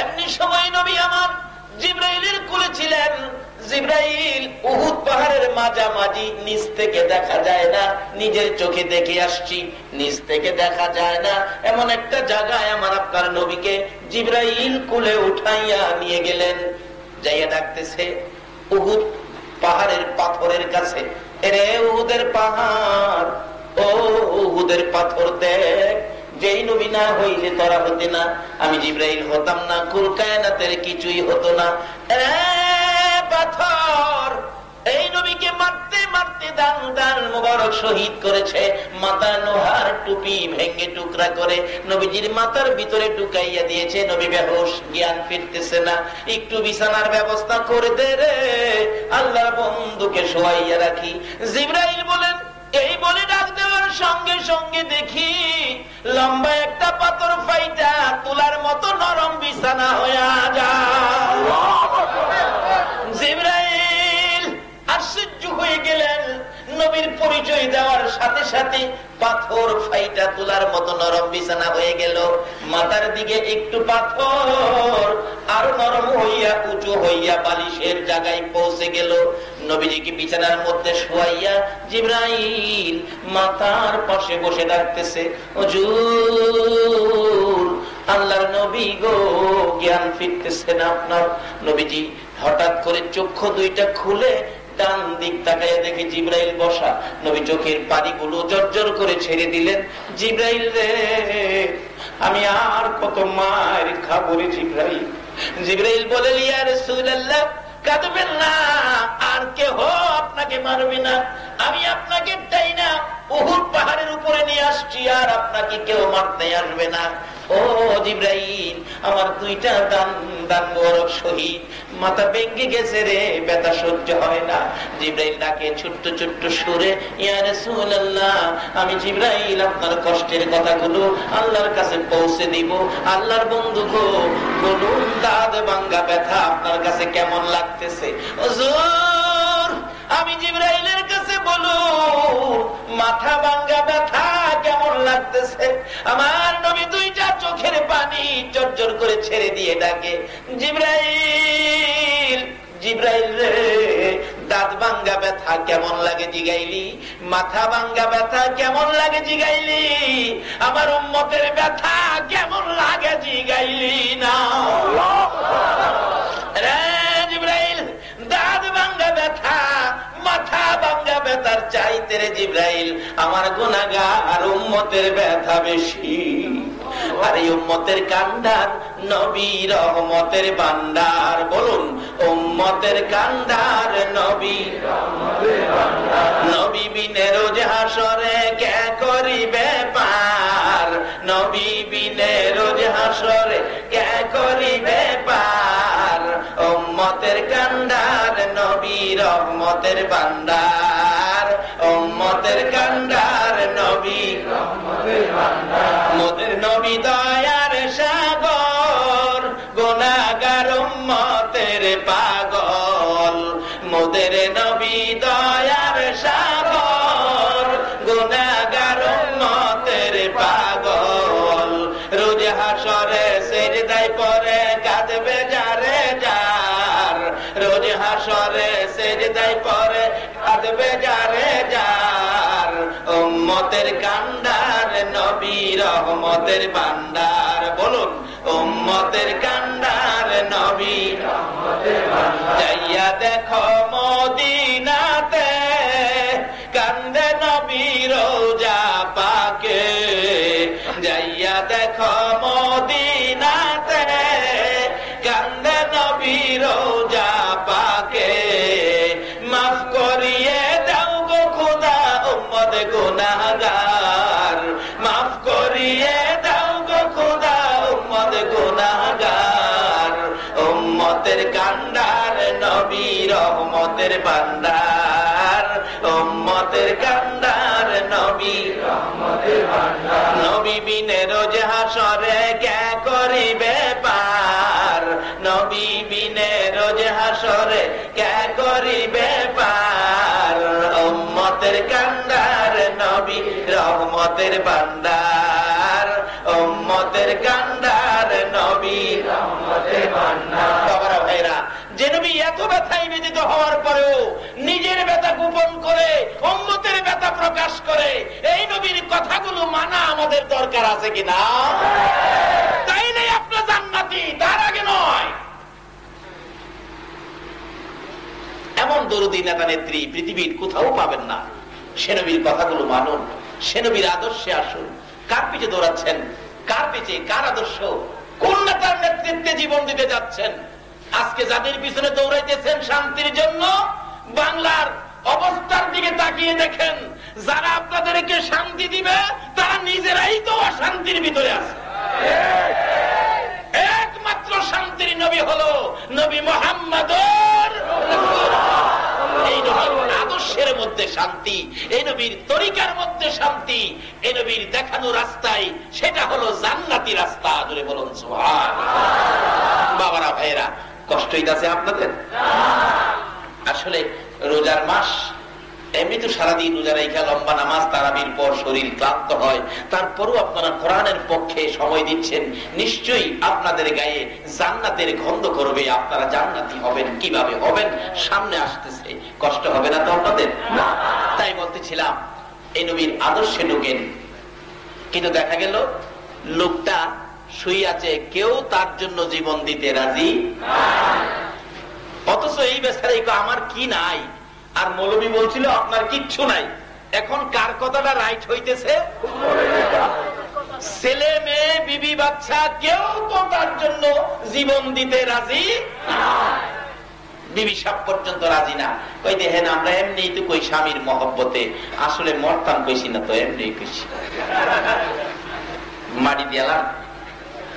এমনি সময় নবী আমার জিবরাইলের কোলে ছিলেন। জিবরাইল উহুদ পাহাড়ের মাঝামাঝি, নিচ থেকে দেখা যায় না, নিজের চোখে দেখে আসছি, নিচ থেকে দেখা যায় না এমন একটা জায়গায় আমার আপনার নবীকে জিবরাইল কোলে উঠাইয়া নিয়ে গেলেন। যাইয়া ডাকতেছে উহুদ পাহাড়ের পাথরের কাছে, এরে উহুদের পাহাড়, ও উহুদের পাথর দেখ, যেই নবী না হইলে তোরা হতে না, আমি জিবরাইল হতাম না, কুল কায়নাতের কিছুই হতো না। পাথর এই নবীকে মারতে মারতে দান দান মুবারক শহীদ করেছে। মাথা লোহার টুপি ভেঙ্গে টুকরা করে নবীজির মাথার ভিতরে ঢুকাইয়া দিয়েছে। নবী বেহুশ, জ্ঞান ফিরতেছে না। একটু বিছানার ব্যবস্থা করে দে রে, আল্লাহর বন্ধুকে শোয়াইয়া রাখি। জিবরাইল বলেন, এই বলে ডাক দেওয়ার সঙ্গে সঙ্গে দেখি লম্বা একটা পাথর ফাইটা তুলার মতো নরম বিছানা হইয়া যায়। জিবরাইল আশ্চর্য হয়ে গেলেন। নবীর পরিচয় দেওয়ার সাথে সাথে পাথর ফাইটা তুলার মতো নরম বিছানা হয়ে গেল। মাথার দিকে একটু পাথর আরো নরম হইয়া উঁচু হইয়া বালিশের জায়গায় পৌঁছে গেল। নবীজিকে বিছানার মধ্যে শোয়াইয়া জিবরাইল মাথার পাশে বসে ডাকতেছে, হুজুর আল্লাহর নবী গো, জ্ঞান ফিরতেছে না আপনার। নবীজি হঠাৎ করে চক্ষু দুইটা খুলে ডান দিক তাকাইয়া দেখে জিবরাইল বসা। নবী চোখের পানিগুলো জর্জর করে ছেড়ে দিলেন। জিবরাইল রে, আমি আর কত মার খাবো রে জিবরাইল। জিবরাইল বলে, ইয়া রাসূলুল্লাহ কাঁদবেন না, আর কেহ আপনাকে মারবে না, আমি আপনাকে চাই না উহুদ পাহাড়ের উপরে নিয়ে আসছি, আর আপনাকে কেউ মারতে আসবে না। ও জিবরাইল, আমার দুইটা দান দান মোবারক শহীদ, মাথা ভেঙে গেছে রে, ব্যথা সহ্য হয় না। জিবরাইল ডাকে ছোট্ট ছোট্ট সুরে, ইয়া রাসূলুল্লাহ আমি জিবরাইল আপনার কষ্টের কথাগুলো আল্লাহর কাছে পৌঁছে দিব। আল্লাহর বন্ধু গো, বলুন দাঁত ভাঙ্গা ব্যথা আপনার কাছে কেমন লাগতেছে? হুজুর আমি জিবরাইলের কাছে বলুন মাথা ভাঙ্গা ব্যথা কেমন লাগতেছে? আমার নবী দুইটা চোখের পানি জর্জর করে ছেড়ে দিয়ে ডাকে, জিবরাইল জিবরাইল রে, দাঁত ভাঙ্গা ব্যথা কেমন লাগে জিগাইলি, মাথা ভাঙ্গা ব্যথা কেমন লাগে জিগাইলি, আমার উম্মতের ব্যথা কেমন লাগে জিগাইলি না? রে জিবরাইল, দাঁত ভাঙ্গা ব্যথা মাথা ভাঙ্গা ব্যথার চাইতে রে জিবরাইল আমার গুনাহগার উম্মতের ব্যথা বেশি। আর এই উম্মতের কান্ডার নবী রহমতের ভান্ডার, বলুন উম্মতের কান্ডার নবী নবী বিনে রোজ হাসরে কে করিবে পার, নবী বিনে রোজ হাসরে কে করিবে পার, উম্মতের কান্ডার নবী রহমতের ভান্ডার, উম্মতের কান্ডার নবী মোদের নবী দয়ার সাগর, গুনাহগার উম্মতের পাগল, মোদের নবী দয়ার সাগর, গুনাহগার উম্মতের পাগল, রোজ হাসরে সিজদায় পড়ে কাঁদবে যারে যার, রোজ হাসরে সিজদায় পড়ে কাঁদবে যারে যার, উম্মত উম্মতের কান্ডার নবী রহমতের ভান্ডার। বলুন উম্মতের কান্ডার নবী রহমতের ভান্ডার। যাইয়া দেখো মদিনাতে কান্দে নবী রওজা পাকে। যাইয়া দেখো মদিনাতে কান্দে নবী রওজা পাকে। মাফ করিয়ে দাও গো খোদা উম্মত গুনাহগার। মাফ করিয়ে দাও গো খোদা উম্মত গুনাহগার। উম্মতের কান্ডার নবী রহমতের ভান্ডার। উম্মতের কান্ডার নবী রহমতের ভান্ডার। নবী বিনে রোজ হাসরে কে করিবে পার। নবী বিনে রোজ হাসরে কে করিবে পার। উম্মতের কান্ডার নবী রহমতের ভান্ডার। উম্মতের কান্ডার নবী রহমতের ভান্ডার। বাবারা ভাইরা, যে নবী এত ব্যথায় ব্যথিত হওয়ার পরেও নিজের ব্যথা গোপন করে উম্মতের ব্যথা প্রকাশ করে, এই নবীর কথাগুলো মানা আমাদের দরকার আছে কিনা? তাইলে আপনার জান্নাতি, তার আগে নয়। এমন দরুদি নেতা নেত্রী পৃথিবীর কোথাও পাবেন না। সে নবীর কথাগুলো মানুন, সে নবীর আদর্শে আসুন। কার পিছে দৌড়াচ্ছেন? কার পিছে? কার আদর্শ? কোন নেতার নেতৃত্বে জীবন দিতে যাচ্ছেন? আজকে যাদের পিছনে দৌড়াইতেছেন শান্তির জন্য, বাংলার অবস্থার দিকে তাকিয়ে দেখেন, যারা আপনাদেরকে শান্তি দিবে তারা নিজেরাই তো অশান্তির ভিতরে আছে। একমাত্র শান্তির নবী হলো নবী মুহাম্মদ। এই নবীর আদর্শের মধ্যে শান্তি, এই নবীর তরিকার মধ্যে শান্তি, এই নবীর দেখানো রাস্তায়, সেটা হলো জান্নাতি রাস্তা। জোরে বলুন সুবহানাল্লাহ। বাবারা ভাইয়েরা, কষ্ট হইতাছে আপনাদের? আসলে রোজার মাস, এমনি তো সারাদিন রোজা রাখা লম্বা নামাজ তারাবির পর শরীর ক্লান্ত হয়, তারপরও আপনারা কোরআনের পক্ষে সময় দিচ্ছেন। নিশ্চয়ই আপনাদের গায়ে জান্নাতের গন্ধ করবে। আপনারা জান্নাতি হবেন। কিভাবে হবেন? সামনে আসতেছে। কষ্ট হবে না তো আপনাদের? তাই বলতেছিলাম, এই নবীর আদর্শে ঢুকেন। কিন্তু দেখা গেল লোকটা শুই আছে, কেউ তার জন্য জীবন দিতে রাজি, অথচ এই বেচারাই আমার কি নাই। আর মৌলবী বলছিল আপনার কিচ্ছু নাই। এখন কার কথাটা রাইট হইতেছে? ছেলে মেয়ে বিবি বাচ্চা কেউ তো তার জন্য জীবন দিতে রাজি। বিবি সাপ পর্যন্ত রাজি না। কই দেখেন, আমরা এমনি তো কই স্বামীর মহব্বতে, আসলে মরতাম কইছি না তো, এমনি কইছি। মাটি দিয়ালাম।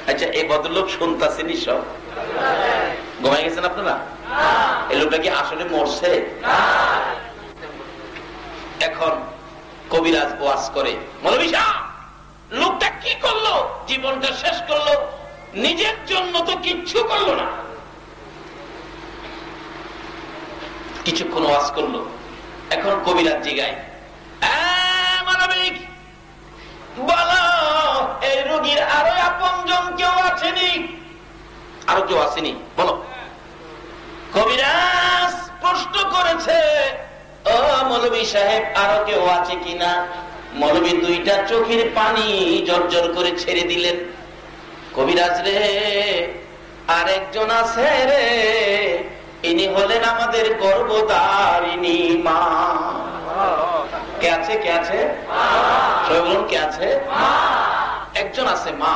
আচ্ছা, এই ভদ্রলোক শুনতেছেন সব? ঘুমাই গেছেন আপনারা? এই লোকটা কি আসলে মরছে? এখন কবিরাজ ওয়াজ করে, মৌলভী সাহেব লোকটা কি করলো? জীবনটা শেষ করলো, নিজের জন্য তো কিচ্ছু করলো না। কিছুক্ষণ ওয়াজ করলো, এখন কবিরাজ জিগায়, মানবিক বলো এই রোগীর আরো আপনজন কেউ আছেনি? আরো কেউ আসেনি বলো। কবিরাজ প্রশ্ন করেছে, ও মৌলভী সাহেব আরো কেউ আছে কিনা? মৌলভী দুইটা চোখের পানি জর্জর করে ছেড়ে দিলেন। কবিরাজ রে, আরেকজন আছে রে, ইনি হলেন আমাদের গর্ভধারিণী মা। কে আছে? কে আছে? সবাই বলুন, কে আছে? একজন আছে মা।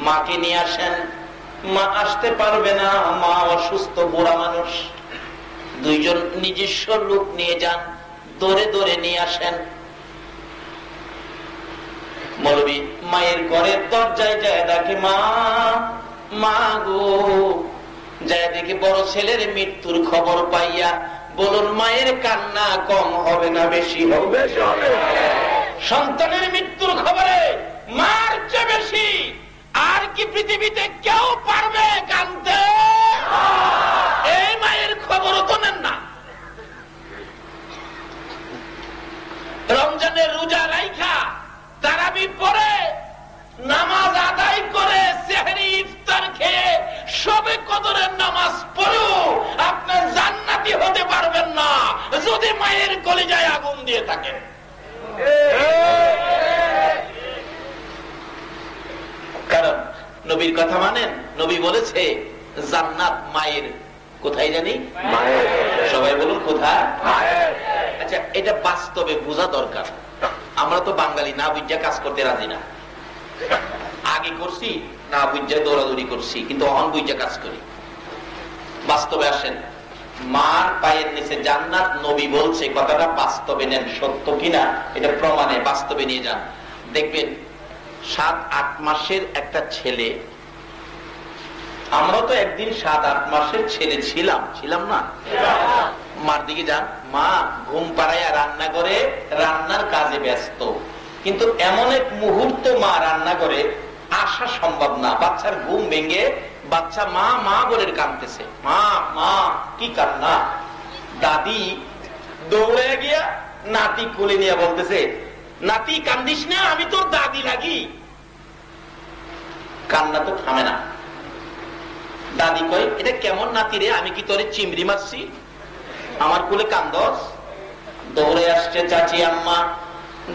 মাকে নিয়ে আসেন। মা আসতে পারবে না, মা অসুস্থ, বুড়া মানুষ। দুইজন নিজস্ব লোক নিয়ে যান, দৌড়ে দৌড়ে নিয়ে আসেন। মৌলবী মায়ের ঘরের দরজায় যায় দেখে, মা, মা গো। যায় দেখে বড় ছেলের মৃত্যুর খবর পাইয়া, বলুন মায়ের কান্না কম হবে না বেশি হবে? সন্তানের মৃত্যুর খবরে মার চেয়ে বেশি আর কি পৃথিবীতে কেউ পারবে কাঁদতে? এই মায়ের খবরও তো নেন না। রমজানের রোজা রাইখা তারাবি পড়ে নামাজ আদায় করে সেহরি ইফতার খেয়ে সবে কদরের নামাজ পড়েও আপনি জান্নাতি হতে পারবেন না যদি মায়ের কলিজায় আগুন দিয়ে থাকেন। কারণ নবীর কথা মানেন। নবী বলেছে জান্নাত মায়ের, কোথায় জানি? সবাই বলুন কোথায়? আচ্ছা, এটা বাস্তবে বোঝা দরকার। আমরা তো বাঙালি, না বুঝা কাজ করতে রাজি না। আগে করছি না বুঝা দৌড়াদৌড়ি করছি, কিন্তু অহন বুঝা কাজ করি। বাস্তবে আসেন, মার পায়ের নিচে জান্নাত, নবী বলছে, কথাটা বাস্তবে নেন, সত্য কিনা এটা প্রমাণে বাস্তবে নিয়ে যান, দেখবেন 7-8 মাসের একটা ছেলে। আমরা তো একদিন 7-8 মাসের ছেলে ছিলাম না? মার দিকে যান, মা ঘুম পাড়াইয়া রান্না করে রান্নার কাজে ব্যস্ত, কিন্তু এমন এক মুহূর্ত মা রান্না করে আসা সম্ভব না। বাচ্চার ঘুম ভেঙে বাচ্চা মা মা বলে কাঁদতেছে, মা মা, কি কান্না? দাদি দৌড়ে গিয়া নাতি কোলে নিয়ে বলতেছে, নাতি কান্দিস না, আমি তোর দাদি লাগি। কান্না তো থামে না। দাদি কয়, এটা কেমন নাতি রে, আমি কি তোরে চিমড়ি মারছি, আমার কোলে কান্দস? দৌড়ে আসছে চাচি আম্মা,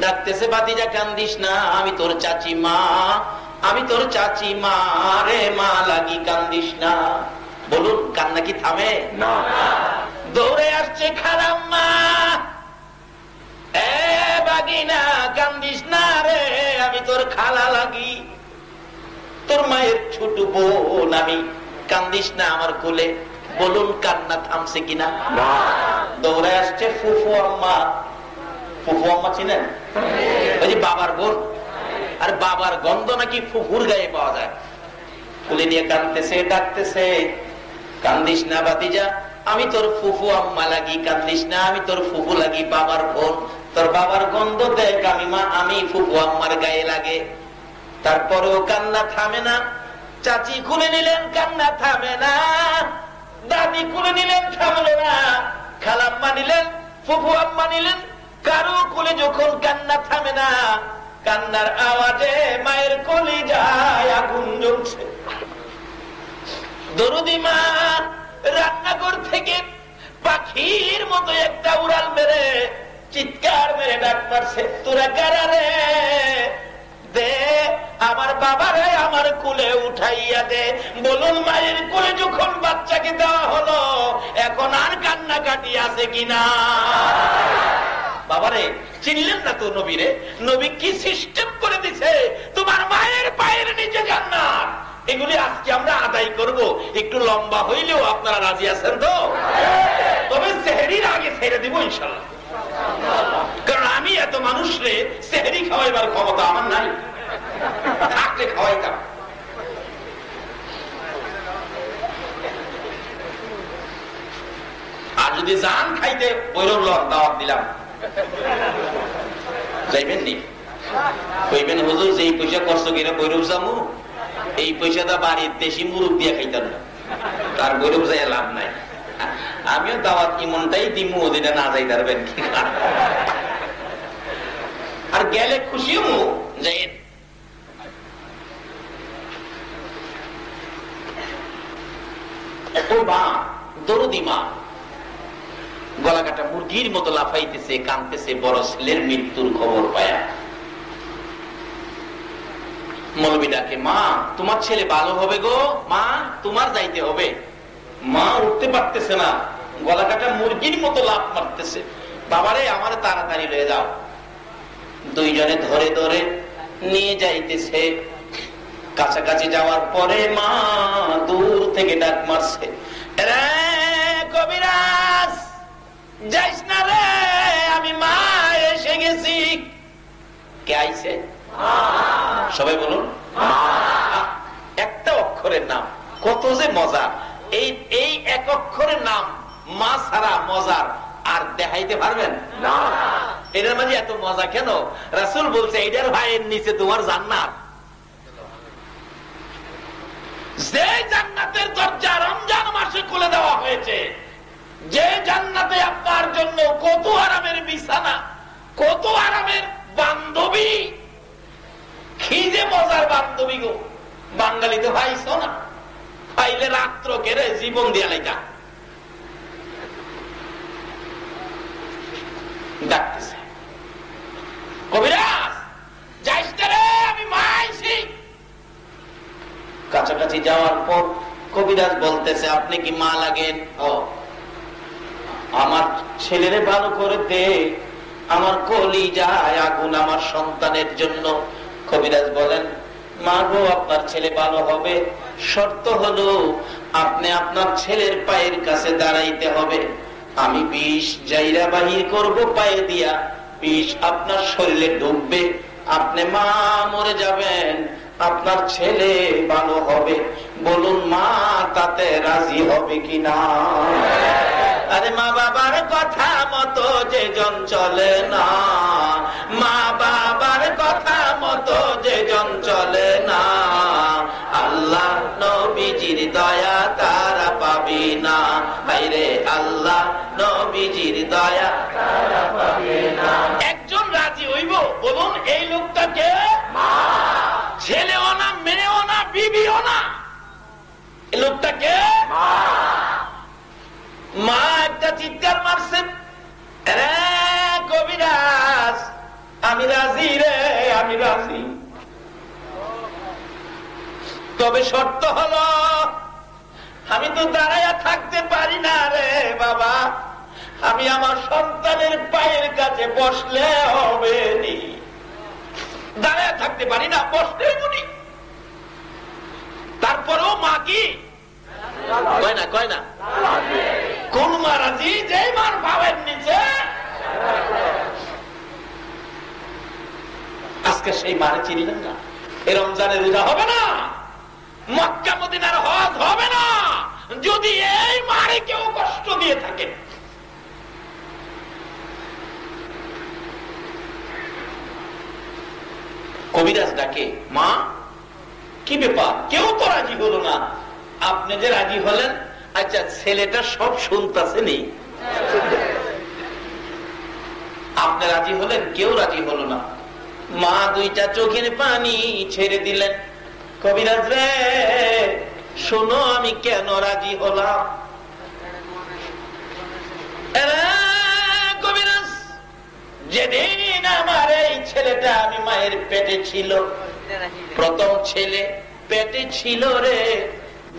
ডাকতেছে, বাতিজা কান্দিস না, আমি তোর চাচি মা, আমি তোর চাচি মা রে, মা লাগি, কান্দিস না। বলুন কান্না কি থামে? না। দৌড়ে আসছে খালাম্মা, এ বাগিনা কান্দিস না রে, আমি তোর খালা লাগি, তোর মায়ের ছোট বোন আমি, কান্দিস না আমার কোলে। বলুন কান্না থামছে কিনা? না। দৌড়ে আসছে ফুফু আম্মা। ফুফু আম্মা চিনেন? ওই যে বাবার বোন। আর বাবার গন্ধ নাকি ফুফুর গায়ে পাওয়া যায়। কোলে নিয়ে কাঁদতেছে, ডাকতেছে, কান্দিস না বাতিজা, আমি তোর ফুফু আম্মা লাগি, কান্দিস না, আমি তোর ফুফু লাগি, বাবার বোন। তোর বাবার গন্ধ দেখ আমি মা, আমি ফুফু আম্মার গায়ে লাগে। তারপরেও কান্না থামে না। চাচি খুলে নিলেন, কান্না থামে না। দাদি খুলে নিলেন, থামলো না। খালাম্মা নিলেন, ফুফু আম্মা নিলেন, কারো কোলে যখন কান্না থামে না, কান্নার আওয়াজে মায়ের কলিজায় আগুন জ্বলছে। দরদি মা রান্নাঘর থেকে পাখির মতো একটা উড়াল মেরে চিৎকার মেরে ডাক মারছে, তোরা কারা রে? দে আমার বাবারে আমার কোলে উঠাইয়া দে। বলুন মায়ের কোলে যখন বাচ্চাকে দেওয়া হলো, এখন আর কান্না কাটি আছে কিনা? বাবারে চিনলেন না তো নবীরে? নবী কি সিস্টেম করে দিছে, তোমার মায়ের পায়ের নিচে জান্নাত। এগুলি আজকে আমরা আদায় করব। একটু লম্বা হইলেও আপনারা রাজি আছেন তো? তবে সেহরির আগে ছেড়ে দিব ইনশাআল্লাহ, কারণ আমি এত মানুষ রে সেহরি খাওয়াইবার ক্ষমতা আমার নাই, থাকলে খাওয়াইতাম। আর যদি জান খাইতে বৈরব দাওয়াত দিলাম, যাইবেন নি? কইবেন হুজুর যে পয়সা খরচ কিনা বৈরব যামু, এই পয়সাটা বাড়ির দেশি মুরুখ দিয়ে খাইতাম না, তার বৈরব যাই লাভ নাই। আমিও দাওয়াত ইমনটাই দিমু, যেটা না যাই পারবেন। আর গেলে খুশি হমু যাই। ও মা, দরদি মা, গলা কাটা মুরগির মতো লাফাইতেছে, কাঁদতেছে বড় ছেলের মৃত্যুর খবর পায়া। মৌলবী ডাকে, মা তোমার ছেলে ভালো হবে গো, মা তোমার যাইতে হবে। মা উঠতে পারতেছে না, গলা কাটা মুরগির মতো লাফ মারতেছে। বাবারে আমার তাড়াতাড়ি লয়ে যাও। দুইজনে ধরে ধরে নিয়ে যাইতেছে। কাছাকাছি যাওয়ার পরে মা দূর থেকে ডাক মারছে, রে কবিরাজ যাইস না রে, আমি মা এসে গেছি। কে আইছে? সবাই বলুন। একটা অক্ষরের নাম, কত যে মজা। এই এক অক্ষরের নাম মা ছাড়া মজার আর দেখাইতে পারবেন না। এটার মাঝে এত মজা কেন? রাসূল বলছে এটার ভাইয়ের নিচে তোমার জান্নাত। যে জান্নাতের দরজা রমজান মাসে খুলে দেওয়া হয়েছে, যে জান্নাতে আপনার জন্য কত আরামের বিছানা, কত আরামের বান্ধবী, কি যে মজার বান্ধবী গো। বাঙালিতে ভাইছ না, পাইলে রাত্র কেড়ে জীবন দিয়া লেখা ডাকতেছে। যাওয়ার পর কবিরাজ বলতেছে, আপনি কি মা লাগেন? ও, আমার ছেলেরে ভালো করে দে, আমার কলিজায় আগুন আমার সন্তানের জন্য। কবিরাজ বলেন, মা গো, আপনার ছেলে ভালো হবে, শর্ত হলো আপনি আপনার ছেলের পায়ের কাছে দাঁড়াইতে হবে। আমি বিষ জাইরা বাহির করব পায়ে দিয়া, বিষ আপনার শরীরে ঢুকবে, আপনি মা মরে যাবেন, আপনার ছেলে ভালো হবে। বলুন মা তাতে রাজি হবে কিনা? আরে মা বাবার কথা মতো যে জন চলে না, মা বাবার কথা মতো যে জন চলে না, আল্লাহ নবীজির দয়া তারা পাবি না। ভাইরে আল্লাহ নবীজির দয়া তারা পাবি না। একজন রাজি হইব, বলুন এই লোকটাকে মা, ছেলেও না, মেয়েও না, বিবিও না, এই লোকটাকে মা। মা একটা চিৎকার মারছেন, কবিরাজ আমি রাজি রে, আমি রাজি, তবে শর্ত হলো আমি তো দাঁড়াইয়া থাকতে পারি না রে বাবা, আমি আমার সন্তানের পায়ের কাছে বসলে হবে নি, দাঁড়াইয়া থাকতে পারি না, বসলে হবনি। তারপরেও মা কি কয় না, কয় না, কোন মা রাজি? যে মার পাবেন নিচে আজকে সেই মারে চিনলেন না। এই রমজানে রোজা হবে না, মক্কা মদিনার হজ হবে না, যদি এই মারে কেউ কষ্ট দিয়ে থাকে। কবিরাজ ডাকে, মা কি ব্যাপার? কেউ তো রাজি হলো না, আপনি যে রাজি হলেন, আচ্ছা ছেলেটা সব শুনতেছে নি, আপনি রাজি হলেন, কেউ রাজি হলো না। মা দুইটা চোখের পানি ছেড়ে দিলেন, কবিরাজ রে শোনো আমি কেন রাজি হলাম। কবিরাজ, যেদিন আমার এই ছেলেটা আমি মায়ের পেটে ছিল, প্রথম ছেলে পেটে ছিল রে,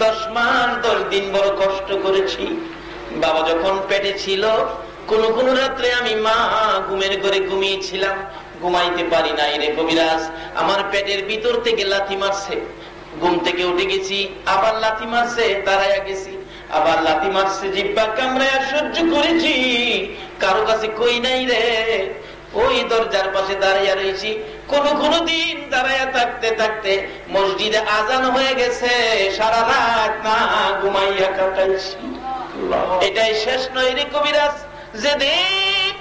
10 মাস 10 দিন বড় কষ্ট করেছি। বাবা যখন পেটে ছিল, কোন কোন রাত্রে আমি মা ঘুমের ঘরে ঘুমিয়েছিলাম, ঘুমাইতে পারি নাই রে কবিরাজ, আমার পেটের ভিতর থেকে লাথি মারছে, ঘুম থেকে উঠে গেছি, আবার লাথি মারছে, দাঁড়াইয়া গেছি, আবার লাথি মারছে, জিব্বা কামড়ায়া সহ্য করেছি, কারো কাছে কই নাই রে, ওই দরজার পাশে দাঁড়াইয়া রয়েছি। কোন কোন দিন দাঁড়াইয়া থাকতে থাকতে মসজিদে আজান হয়ে গেছে, সারা রাত না ঘুমাইয়া কাটাইছি। এটাই শেষ নয় রে কবিরাজ, যেদিন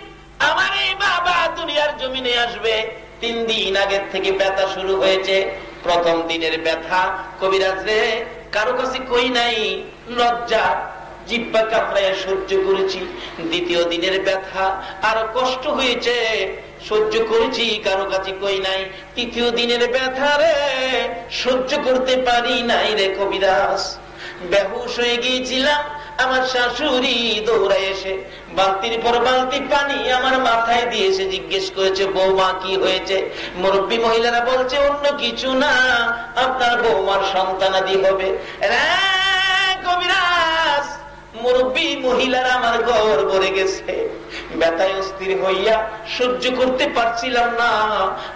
আমার এই বাবা দুনিয়ার জমিনে আসবে 3 দিন আগের থেকে ব্যথা শুরু হয়েছে। প্রথম দিনের ব্যথা কবিরাজ রে কারো কাছে কই নাই, লজ্জা জিব্বা কামড়ায় সহ্য করেছি। দ্বিতীয় দিনের ব্যথা আরো কষ্ট হয়েছে, সহ্য করেছি, কারো কাছে কই নাই। তৃতীয় দিনের ব্যথা রে সহ্য করতে পারি নাই রে কবিরাজ, বেহুশ হয়ে গিয়েছিলাম। আমার শাশুড়ি দৌড়ায় এসে বালতির পর বালতি পানি আমার মাথায় দিয়েছে, জিজ্ঞেস করেছে বৌমা কি হয়েছে? মুরব্বী মহিলারা বলছে অন্য কিছু না, আপনার বৌমার সন্তানাদি হবে। কবিরাজ, মুরব্বী মহিলারা আমার ঘর ভরে গেছে, ব্যথায় অস্থির হইয়া সহ্য করতে পারছিলাম না।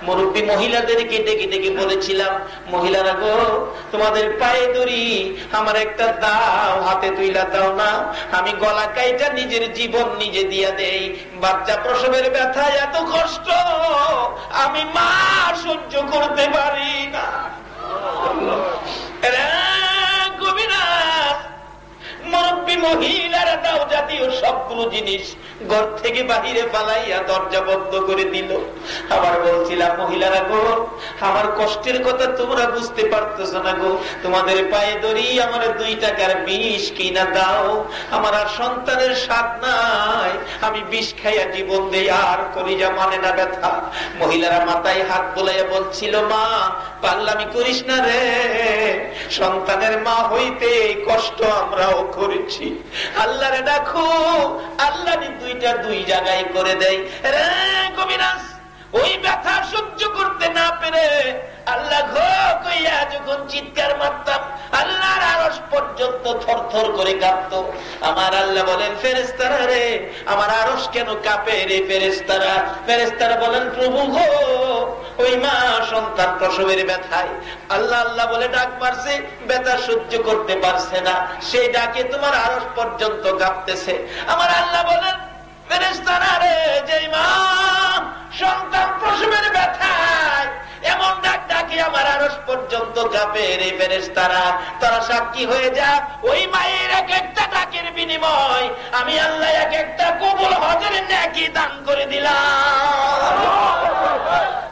মুরব্বী মহিলাদেরকে ডেকে ডেকে বলেছিলাম, মহিলারা গো তোমাদের পায়ে ধরি, আমার একটা দাও, হাতে তুইলা দাও না, আমি গলা কাইটা নিজের জীবন নিজে দিয়া দেই। বাচ্চা প্রসবের ব্যথা এত কষ্ট আমি মা সহ্য করতে পারি না। কবিরাজ, মুরব্বী মহিলারা দাও জাতীয় সবগুলো জিনিস ঘর থেকে বাহিরে পালাইয়া দরজা বন্ধ করে দিল। আবার বলছিলাম, মহিলারা গো আমার কষ্টের কথা তোমরা বুঝতে পারতেছ না গো, তোমাদের পায়ে ধরি আমার 2 টাকার বিষ কিনা দাও, আমার আর সন্তানের স্বাদ নাই, আমি বিষ খাইয়া জীবন দেই, আর কলিজা মানে না ব্যথা। মহিলারা মাথায় হাত বোলাইয়া বলছিল, মা পাগলামি করিস না রে, সন্তানের মা হইতে কষ্ট আমরাও করেছি, আল্লাহরে ডাকো, আল্লাহ 2টা 2 জায়গায় করে দেয়। রে কবিরাজ, ওই ব্যথা সহ্য করতে না পেরে আল্লাহ ঘো কইয়া যখন চিৎকার মারতাম, আল্লাহ পর্যন্ত থরথর করে কাঁপতো। আমার আল্লাহ বলেন, ফেরেশতারা রে, আমার আরশ কেন কাঁপে রে ফেরেশতারা? ফেরেশতারা বলেন, প্রভু গো, ওই মা সন্তান প্রসবের ব্যথায় আল্লাহ আল্লাহ বলে ডাক মারছে, ব্যথা সহ্য করতে পারছে না, সেই ডাকে তোমার আরশ পর্যন্ত কাঁপতেছে। আমার আল্লাহ বলেন, ফেরেশতারা রে, যে মা সন্তান প্রসবের ব্যথায় এমন ডাক ডাকে আমার আরশ পর্যন্ত কাঁপে রে ফেরেশতারা, তারা সাক্ষী হয়ে যা। ওই মায়ের এক একটা ডাকের বিনিময় আমি আল্লাহ এক একটা কবুল হজের নেকি দান করে দিলাম।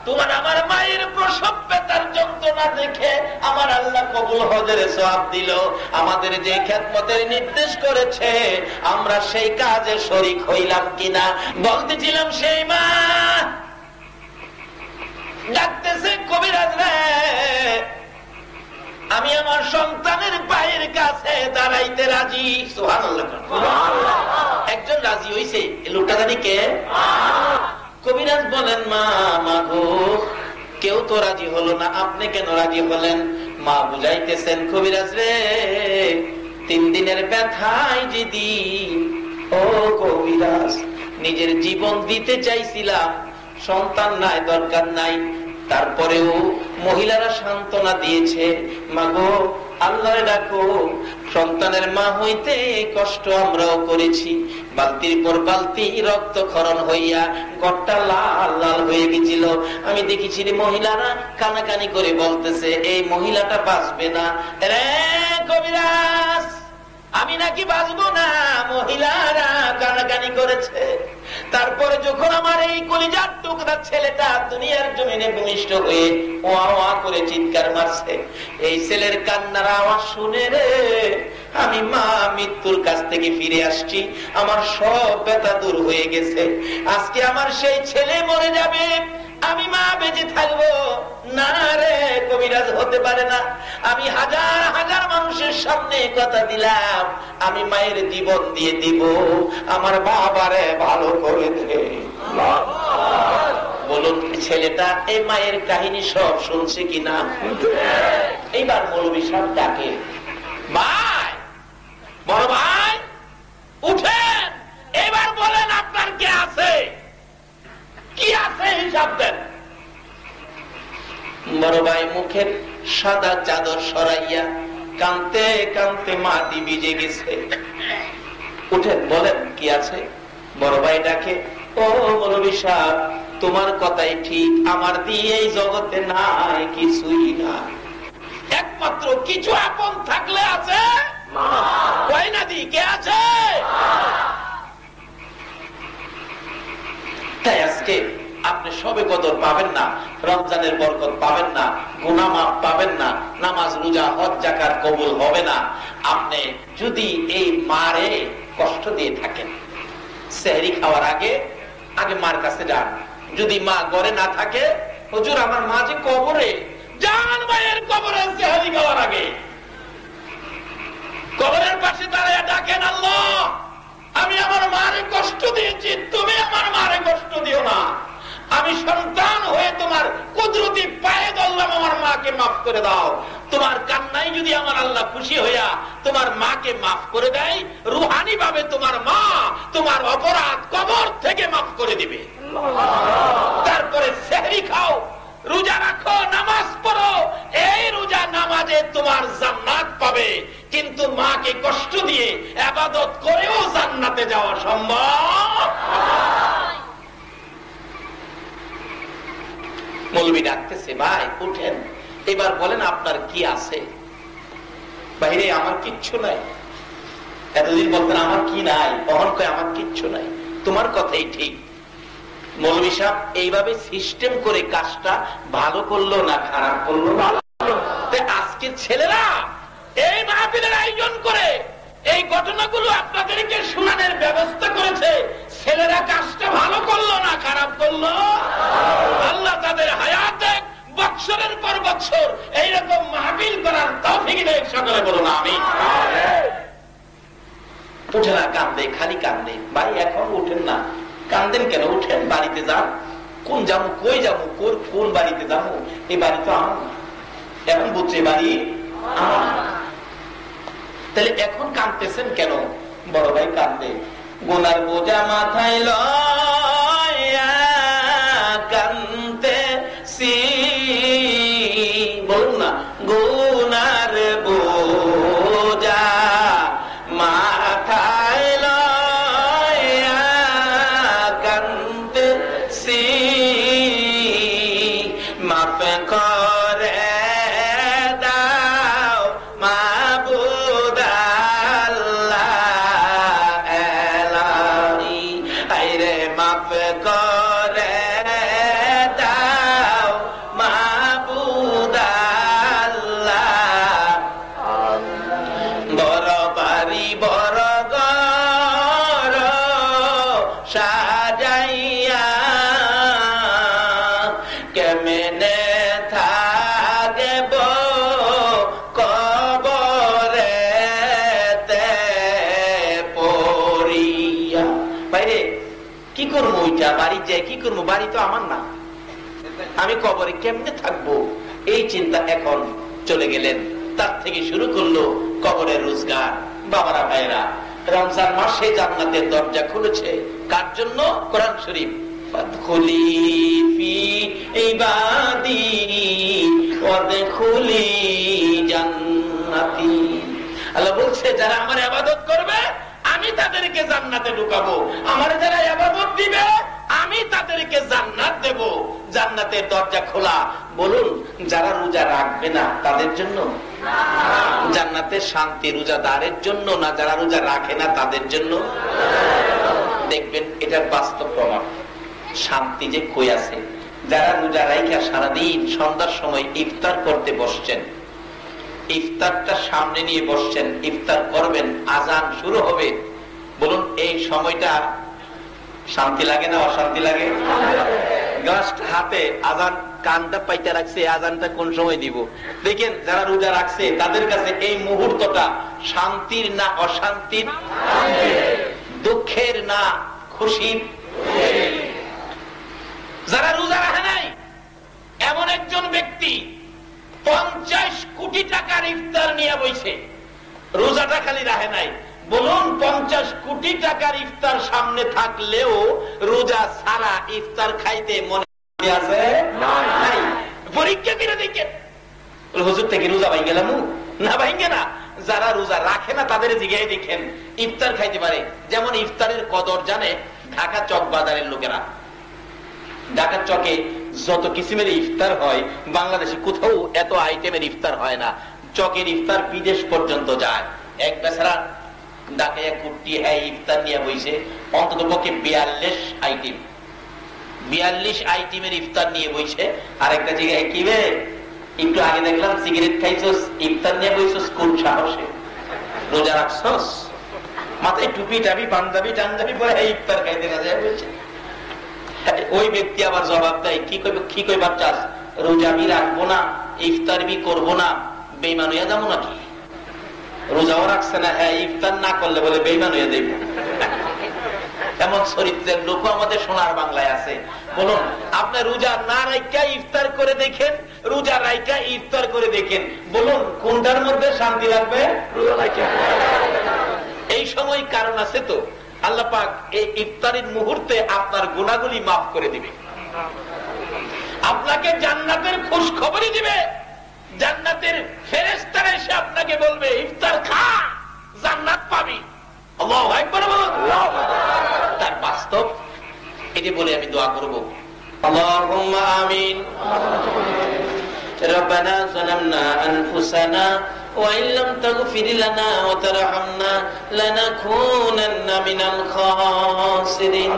তোমার আমার মায়ের প্রসব ব্যথার যন্ত্রণা দেখে আমার আল্লাহ কবুল হজের সওয়াব দিল। আমাদের যে খেদমতের নির্দেশ করেছে আমরা সেই কাজে শরীক হইলাম কিনা? বলতেছিলাম, সেই মা ডাকতেছে, কবিরাজ রে, আমি আমার সন্তানের পায়ের কাছে দাঁড়াইতে রাজি। সুবহানাল্লাহ। একজন রাজি হইছে, লোকটা জানি কে? কবিরাজ বলেন, মা মাগো, কেউ তো রাজি হলো না, আপনি কেন রাজি হলেন? মা বুঝাইতেছেন, কবিরাজ রে, 3 দিনের ব্যথায় যদি ও কবিরাজ নিজের জীবন দিতে চাইছিলাম, সন্তান নাই, দরকার নাই, তারপরেও মহিলারা সান্ত্বনা দিয়েছে, মাগো আল্লাহরে ডাকো, সন্তানের মা হইতে কষ্ট আমরাও করেছি, বালতির পর বালতি রক্তক্ষরণ হইয়া গড়টা লাল লাল হয়ে গেছিল। আমি দেখেছি মহিলারা কানাকানি করে বলতেছে, এই মহিলাটা বাঁচবে না। রে কবিরাজ, আমি নাকি বাঁচবো না? মহিলারা কানাকানি করেছে। তারপরে যখন আমার এই কলিজার টুকরা ছেলেটা দুনিয়ার জমিনে ভূমিষ্ঠ হয়ে ওয়া ওয়া করে চিৎকার মারছে, এই ছেলের কান্নার আওয়াজ শুনে রে আমি মা মৃত্যুর কাছ থেকে ফিরে আসছি, আমার সব ব্যথা দূর হয়ে গেছে। আজকে আমার সেই ছেলে মরে যাবে, আমি মা বেঁচে থাকবো না রে কবিরাজ, হতে পারে না। আমি হাজার হাজার মানুষের সামনে কথা দিলাম, আমি মায়ের জীবন দিয়ে দিব, আমার বাবারে ভালো করে দে। বলুন, ছেলেটা এই মায়ের কাহিনী সব শুনছে কিনা? এইবার মৌলভী সাহেব ডাকে, ভাই, বড় ভাই উঠেন, এবার বলেন আপনার কে আছে, কি আছে হিসাব দেন। বড় ভাই মুখের সাদা চাদর সরাইয়া কানতে কানতে মাটি ভিজে গেছে। উঠেন, বলেন কি আছে। বড় ভাই ডাকে, ও মৌলভী সাহেব, তোমার কথাই ঠিক, আমার দিয়ে এই জগতে নাই কিছুই না, একমাত্র কিছু আপন থাকলে আছে কয়নাদি, কে আছে? তাই আজকে আপনি সবে কদর পাবেন না, রমজানের বরকত পাবেন না, গুনাহ মাফ পাবেন না, নামাজ রোজা হজ যাকাত কবুল হবে না। আপনি যদি এই মারে কষ্ট দিয়ে থাকেন, সেহরি খাওয়ার আগে আগে মার কাছে যান। যদি মা ঘরে না থাকে, হুজুর আমার মা যে কবরে, যান মায়ের কবরে সেহরি খাওয়ার আগে। কবরের পাশে দাঁড়িয়ে ডাকেন, আল্লাহ আমি আমার মারে কষ্ট দিয়েছি, তুমি আমার মারে কষ্ট দিও না। আমি সন্তান হয়ে তোমার কুদরতি পায়ে ধরলাম, আমার মাকে মাফ করে দাও। তোমার কান্নাই যদি আমার আল্লাহ খুশি হইয়া তোমার মাকে মাফ করে দেয়, রুহানি ভাবে তোমার মা তোমার অপরাধ কবর থেকে মাফ করে দিবে। তারপরে সেহরি খাও, রোজা রাখো, নামাজ পড়ো, এই রোজা নামাজে তোমার জান্নাত পাবে। কিন্তু মাকে কষ্ট দিয়ে ইবাদত করেও জান্নাতে যাওয়া সম্ভব। মৌলবী ডাকতেছে, ভাই উঠেন, এবার বলেন আপনার কি আছে। বাইরে আমার কিচ্ছু নাই। এতদিন বলতেন আমার কি নাই, তখন কয় আমার কিচ্ছু নাই। তোমার কথাই ঠিক। মৌলবী সাহেব এইভাবে সিস্টেম করে কাজটা ভালো করলো না খারাপ করলো? আজকে ছেলেরা এই মাহফিলের আয়োজন করে এই ঘটনাগুলো আপনাদেরকে শোনানোর ব্যবস্থা করেছে। ছেলেরা কাজটা ভালো করলো না খারাপ করলো? আল্লাহ তাদের হায়াতে বছরের পর বছর এইরকম মাহফিল করার তৌফিক দেয়। সকলে বলুন আমিন। উঠে না, কান্দে, খালি কান্দে। ভাই এখন উঠেন না, কান্দেন কেন? উঠেন, বাড়িতে যান। কোন যাবো, কই যাবো, কোন বাড়িতে যাবো? এই বাড়ি তো আমার না। এখন বুঝছে বাড়ি আমার। তাহলে এখন কাঁদতেছেন কেন? বড় ভাই কাঁদবে, গুনার বোঝা মাথায় লয়া কাঁদতেছি, বলুন না, গুনার বোঝা মাথায় লয়া কাঁদতেছি, মাফ করে দাও মাবুদ আল্লাহ এলাহি, আইরে মাফ করে দাও মাবুদ আল্লাহ, বড় বাড়ি বড় ঘর সাজাইয়া কেমনে থাকব কবরেতে পড়িয়া। বাইরে কি করবো? ওইটা বাড়ি যে কি করবো? বাড়ি তো আমার না, আমি কবরে কেমনে থাকবো? এই চিন্তা এখন চলে গেলেন। তার থেকে শুরু করলো কবরের রোজগার। বাবারা ভাইরা, রমজান মাসে জান্নাতের দরজা খুলেছে কার জন্য? কোরআন শরীফ, ফাদখুলি ফি ইবাদি ওয়াদখুলি জান্নাতি। আল্লাহ বলছে যারা আমার ইবাদত করবে আমি তাদেরকে জান্নাতে ঢুকাবো, আমার যারা ইবাদত দিবে আমি তাদেরকে জান্নাত দেব। জান্নাতের দরজা খোলা। বলুন, যারা রোজা রাখবে না তাদের জন্য? জান্নাতের শান্তি রোজাদারের জন্য না যারা রোজা রাখে না তাদের জন্য? দেখবেন এটার বাস্তব প্রমাণ। শান্তি যে কই আছে, যারা রোজা রাইখা সারাদিন সন্ধ্যার সময় ইফতার করতে বসছেন, ইফতারটা সামনে নিয়ে বসছেন, ইফতার করবেন, আজান শুরু হবে। বলুন এই সময়টা শান্তি লাগে না অশান্তি লাগে? গ্লাসটা হাতে, আজান কানটা পাইতে রাখছে, আজানটা কোন সময় দিব? দেখেন যারা রোজা রাখছে তাদের কাছে এই মুহূর্তটা শান্তির না অশান্তির? দুঃখের না খুশির? যারা রোজা রাখে নাই, এমন একজন ব্যক্তি 50 কোটি টাকার ইফতার নিয়ে বইছে, রোজাটা খালি রাখে নাই। বলুন 50 কোটি টাকার ইফতার সামনে থাকলেও রোজা সারা ইফতার খাইতে মনে আছে নাই? পরীক্ষা করে দেখেন, হুজুর থেকে রোজা ভাই গেলাম না ভাইঙ্গে না। যারা রোজা রাখে না তাদের জিগায় দেখেন ইফতার খাইতে পারে। যেমন ইফতারের কদর জানে ঢাকা চক বাজারের লোকেরা। ঢাকা চকে যত কিসিমের ইফতার হয়, বাংলাদেশে কোথাও এত আইটেমের ইফতার হয় না। চকের ইফতার বিদেশ পর্যন্ত যায়। এক বেচারা ডাকে কুটি ইফতার নিয়ে বইছে, অন্তত পক্ষে 42 আইটেম, 42 আইটেমের ইফতার নিয়ে বইছে। আর একটা জায়গায় কি বে, একটু আগে দেখলাম সিগারেট খাইছস, ইফতার নিয়ে বইছস কোন সাহসে? রোজা রাখছস, মাথায় টুপি টাপি পাঞ্জাবি টাঞ্জাবি পরে ইফতার খাইতে না যায় বলছে। ওই ব্যক্তি আবার জবাব দেয়, কি কইবার চাস? রোজা বি রাখবো না, ইফতার বি করবো না, বেইমান হইয়া যাবো নাকি? রোজাও রাখছে না, হ্যাঁ ইফতার না করলে বলে বেইমান হইয়া দেব। এমন চরিত্রের লোক আমাদের সোনার বাংলায় আছে। বলুন, আপনি রোজা না রাইখা ইফতার করে দেখেন, রোজা রাইখা ইফতার করে দেখেন, বলুন কোনটার মধ্যে শান্তি লাগবে? রোজা রাইখা। এই সময় কারণ আছে তো, আল্লাহ পাক এই ইফতারের মুহূর্তে আপনার গুনাহগুলি মাফ করে দিবে, আপনাকে জান্নাতের খুশ খবরই দিবে। জান্নাতের ফেরেশতারা এসে আপনাকে বলবে ইফতার খা, জান্নাত পাবি। আল্লাহু আকবার বলুন। তার বাস্তব এটি বলে আমি দোয়া করব। আল্লাহুম্মা আমিন। রব্বানা যালামনা আনফুসানা وإن لم تغفر لنا وترحمنا لنكونن من الخاسرين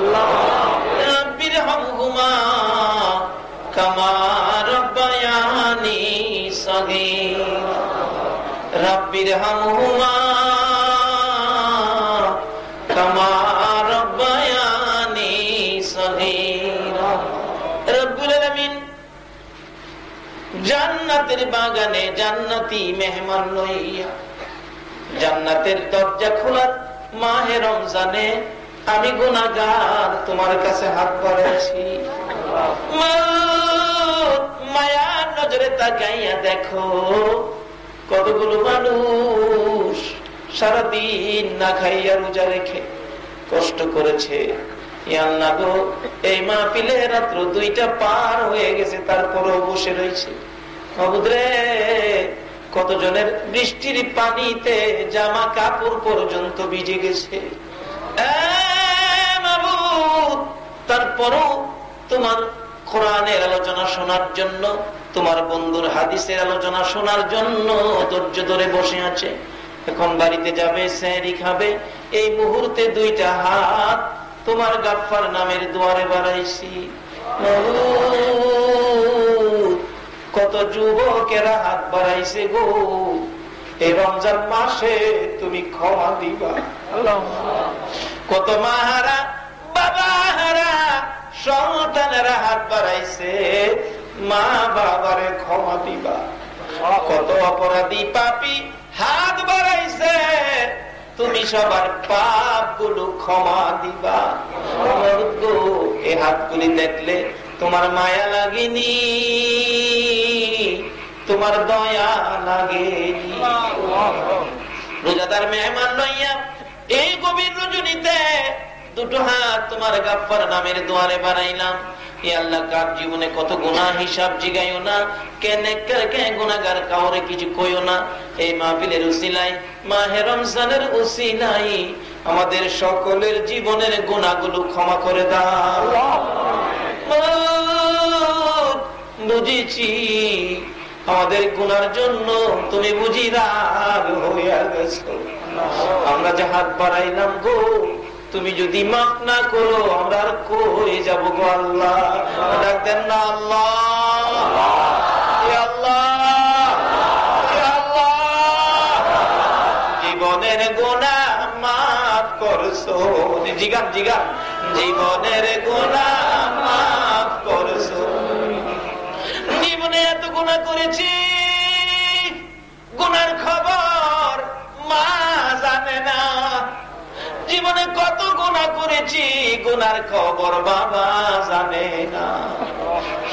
رب ارحمهما كما ربياني صغيرا رب ارحمهما كما ربياني صغيرا رب العالمين জান্নাতের বাগানে জান্নাতি মেহমান লইয়া জান্নাতের দরজা খোলার মাহে রমজানে আমি গুনাহগার তোমার কাছে হাত বাড়াইছি। মায়ার নজরে তাকাইয়া দেখো কতগুলো মানুষ সারাদিন না খাইয়া রোজা রেখে কষ্ট করেছে। আল্লাহ গো, এই মাহফিলে রাত্র 2টা পার হয়ে গেছে, তারপরেও বসে রয়েছে। মাবুদরে, কতজনের বৃষ্টির পানিতে জামা কাপড় পর্যন্ত ভিজে গেছে। মাবুদ, তারপরও তোমার কোরআনের আলোচনা শোনার জন্য, তোমার বন্ধুর হাদিসের আলোচনা শোনার জন্য ধৈর্য ধরে বসে আছে। এখন বাড়িতে যাবে, সেহরি খাবে, এই মুহূর্তে 2টা হাত তোমার গাফফার নামের দুয়ারে বাড়াইছি। কত যুবকেরা হাত বাড়াইছে গো, এই রমজান মাসে তুমি ক্ষমা দিবা। কত মাহারা, বাবাহারা, সন্তানেরা হাত বাড়াইছে, মা বাবারে ক্ষমা দিবা। কত অপরাধী পাপী হাত বাড়াইছে, তুমি সবার পাপ গুলো ক্ষমা দিবা। এই হাতগুলি দেখলে তোমার মায়া লাগেনি, তোমার দয়া লাগেনি। রোজাদার মেহমান লইয়া এই গভীর রজনীতে 2টো হাত তোমার গাফফার নামের দুয়ারে বানাইলাম। আল্লাহ, কার জীবনে কত গুনাহ হিসাব জিগাইও না, কে গুনাহগার কাউরে কিছু কইও না। এই মাহফিলের উসিলায়, মাহে রমজানের উসিলায় আমাদের সকলের জীবনের গুনাহগুলো ক্ষমা করে দাও। বুঝেছি আমাদের গুনার জন্য তুমি বুঝি রাগ হইয়া গেছো। আমরা যে হাত বাড়াইলাম গো, তুমি যদি মাফ না করো আমরা আর কই যাবো গো আল্লাহ। ডাকতেন না আল্লাহ, জীবনের গুনাহ মাফ করছো, জিগান জিগান, জীবনের গুনাহ মাফ করছো। জীবনে এত গুনাহ করেছি, গুনার খবর মা জানে না। জীবনে কত গুনাহ করেছি, গুনার খবর বাবা জানে না।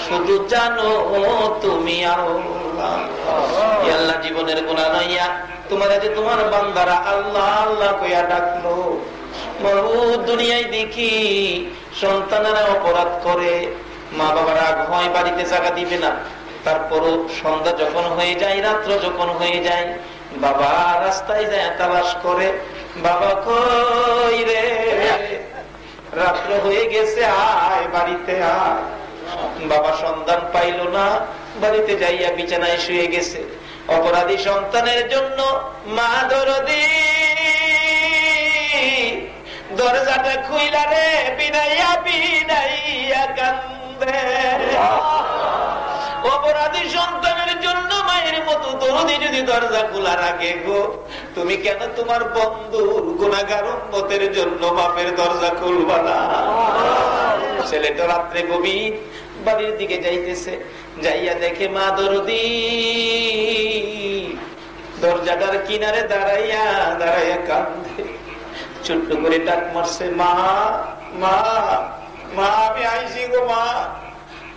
শুধু জানো তুমি আল্লাহ। আল্লাহ, জীবনের গুনাহ নইয়া তোমার যে তোমার বান্দারা আল্লাহ আল্লাহ কইয়া ডাকলো। দুনিয়ায় দেখি সন্তানেরা অপরাধ করে, মা বাবা রাগ হয়, বাড়িতে জায়গা দিবে না। তারপরও সন্ধ্যা যখন হয়ে যায়, রাত্র যখন হয়ে যায়, বাবা রাস্তায় যায় তালাশ করে, বাবা কই রে, রাত্র হয়ে গেছে, আয় বাড়িতে আয়। বাবা সন্ধান পাইল না, বাড়িতে যাইয়া বিছানায় শুয়ে গেছে। অপরাধী সন্তানের জন্য মা দরদি দরজাটা খুইলা রে বিনাইয়া বিনাইয়া কান্দে। অপরাধী সন্তানের জন্য মায়ের মতো দরদি যদি দরজা খোলা রাখে গো, তুমি কেন তোমার বন্ধুর গুনাহগার উম্মতের জন্য বাপের দরজা খুলবা না? ছেলেটা রাত্রে গভীর বাড়ির দিকে যাইতেছে, যাইয়া দেখে মা দরদি দরজাটার কিনারে দাঁড়াইয়া দাঁড়াইয়া কান্দে। ছোট্ট করে ডাক মারছে, মা মা মা, আমি আইসি গো মা।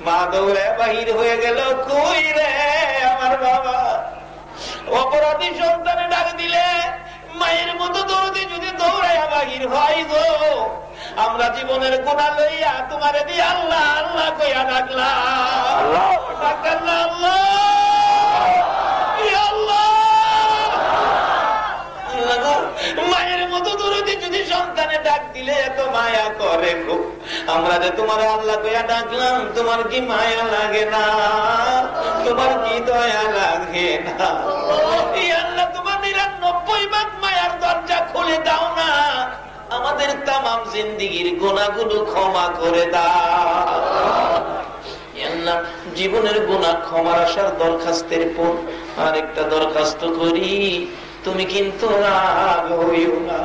মা দৌড়ে বাহির হয়ে গেল, কই রে আমার বাবা। অপরাধী সন্তানে ডাক দিলে মায়ের মতো দৌড়ে যদি দৌড়াইয়া বাহির হয় গো, আমরা জীবনের গুনাহ লইয়া তোমারে দিয়ে আল্লাহ আল্লাহ কইয়া ডাকলাম। আল্লাহ মায়ের মতো দরদি যদি সন্তানে ডাক দিলে এত মায়া করে গো, আমরা যে তোমার আল্লাহ কইয়া ডাকলাম, তোমার কি মায়া লাগে না? তোমার কি দয়া লাগে না? আল্লাহ, তোমার 99 ভাগ মায়ার দরজা খুলে দাও না, আমাদের তামাম জিন্দেগীর গুনাহগুলো ক্ষমা করে দাও। আল্লাহ, জীবনের গুনাহ ক্ষমার আসার দরখাস্তের পর আরেকটা দরখাস্ত করি, তুমি কিন্তু রাগ হইও না।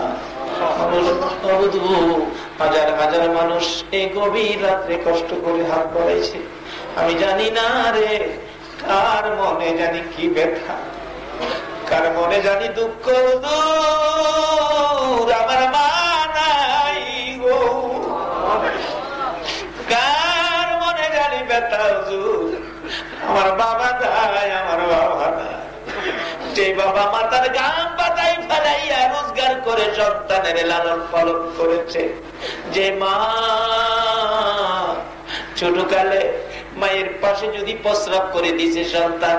হাজার হাজার মানুষ এই গভীর রাত্রে কষ্ট করে হাত বাড়াইছে। আমি জানি না রে, কার মনে জানি কি ব্যথা, কার মনে জানি দুঃখ। আমার মা নাই গো, কার মনে জানি ব্যথা, আমার বাবা নাই, আমার বাবা নাই। যে বাবা মাতার গাম বাতাই ফেলাইয়া রোজগার করে সন্তানের লালন পালন করেছে, যে মা ছোটকালে মায়ের পাশে যদি প্রস্রাব করে দিছে, সন্তান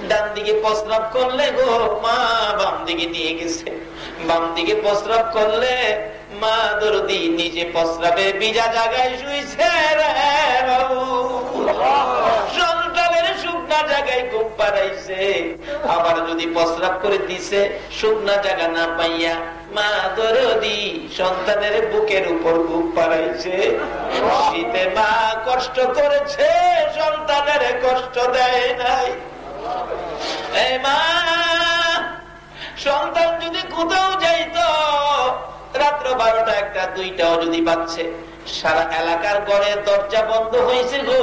ডান দিকে প্রস্রাব করলে গো মা বাম দিকে নিয়ে গেছে, বাম দিকে প্রস্রাব করলে মা দরদি নিজে প্রস্রাবে ভিজা জায়গায় শুইছে রে বাবু, সন্তানের শুকনা জায়গায় ঘুম পাড়াইছে। আবার যদি প্রস্রাব করে দিছে শুকনা জায়গা না পাইয়া মা দরদি সন্তানের বুকের উপর ঘুম পাড়াইছে। শীতে মা কষ্ট করেছে, সন্তানের কষ্ট দেয় নাই। এই মা সন্তান যদি কোথাও যাইতো, রাত্র 12টা 1টা 2টাও যদি বাজছে, সারা এলাকার ঘরের দরজা বন্ধ হয়েছে গো,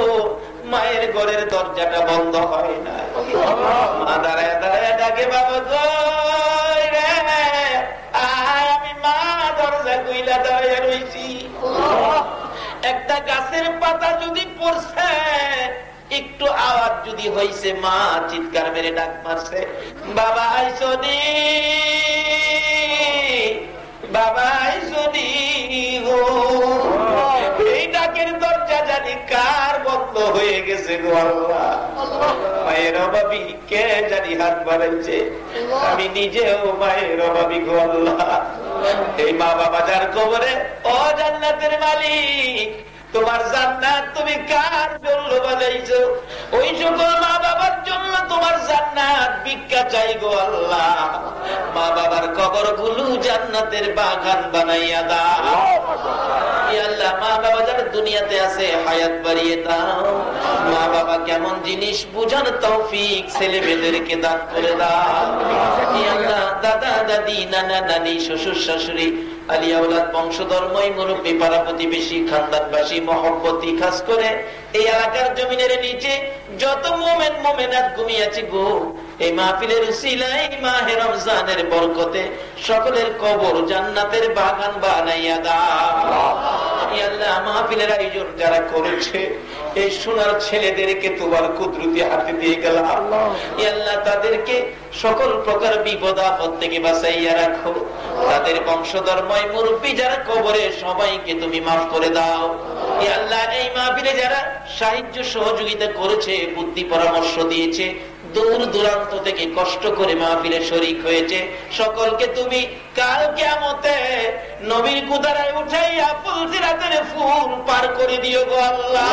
মায়ের ঘরের দরজাটা বন্ধ হয় না। মা দাঁড়ায় দাঁড়ায় ডাকে, বাবা গো রে, আমি মা দরজা কইলা দাঁড়ায় রয়েছি। একটা গাছের পাতা যদি পড়ছে, একটু আওয়াজ যদি হয়েছে, মা চিৎকার মেরে ডাক মারছে, বাবা আইসনি, বাবা আইসনি গো। এই ডাকের দরজা জানি কার বন্ধ হয়ে গেছে গো আল্লাহ। মায়ের অভাবী কে জানি হাত বাড়াইছে, আমি নিজেও মায়ের অভাবী গো আল্লাহ। এই মা বাবা যার কবরে, ও জান্নাতের মালিক, তোমার জান্নাত তুমি কার জন্য বানাইছো? ওই সকল মা বাবার জন্য তোমার জান্নাত ভিক্ষা চাই গো আল্লাহ। মা বাবার কবর গুলো জান্নাতের বাগান বানাইয়া দাও আল্লাহ। মা বাবা যারা দুনিয়াতে আছে হায়াত বাড়িয়ে দাও। মা বাবা কেমন জিনিস বুঝার তৌফিক ছেলে মেয়েদেরকে দান করে দাও আল্লাহ। দাদা দাদি, নানা নানি, শ্বশুর শাশুড়ি, আলিয়া আওলাদ, বংশধর্মই, মুরব্বী, পাড়া প্রতিবেশী, খানদানবাসী, মহব্বতী, খাস করে এই এলাকার জমিনের নিচে যত মোমেন মোমেনাত ঘুমিয়েছে গো, এই মাহফিলের উসিলায় মাহে রমজানের বরকতে সকলের কবর জান্নাতের বাগান বানাইয়া দাও আল্লাহ। মাহফিলের আয়োজন যারা করেছে, এই সোনার ছেলেদেরকে তোমার কুদরতি হাতে দিয়ে গেলাম আল্লাহ। তাদেরকে সকল প্রকার বিপদ আপদ থেকে বাঁচাইয়া রাখো। তাদের বংশধর্ময় মুরব্বী যারা কবরে, সবাইকে তুমি মাফ করে দাও আল্লাহ। এই মাহফিলে যারা সাহায্য সহযোগিতা করেছে, বুদ্ধি পরামর্শ দিয়েছে, দূর দূরান্ত থেকে কষ্ট করে মাহফিলে শরীক হয়েছে, সকলকে তুমি কাল কিয়ামতে নবীর কুদারায় উঠাইয়া ফুলসিরাতের ফুল পার করে দিও গো আল্লাহ।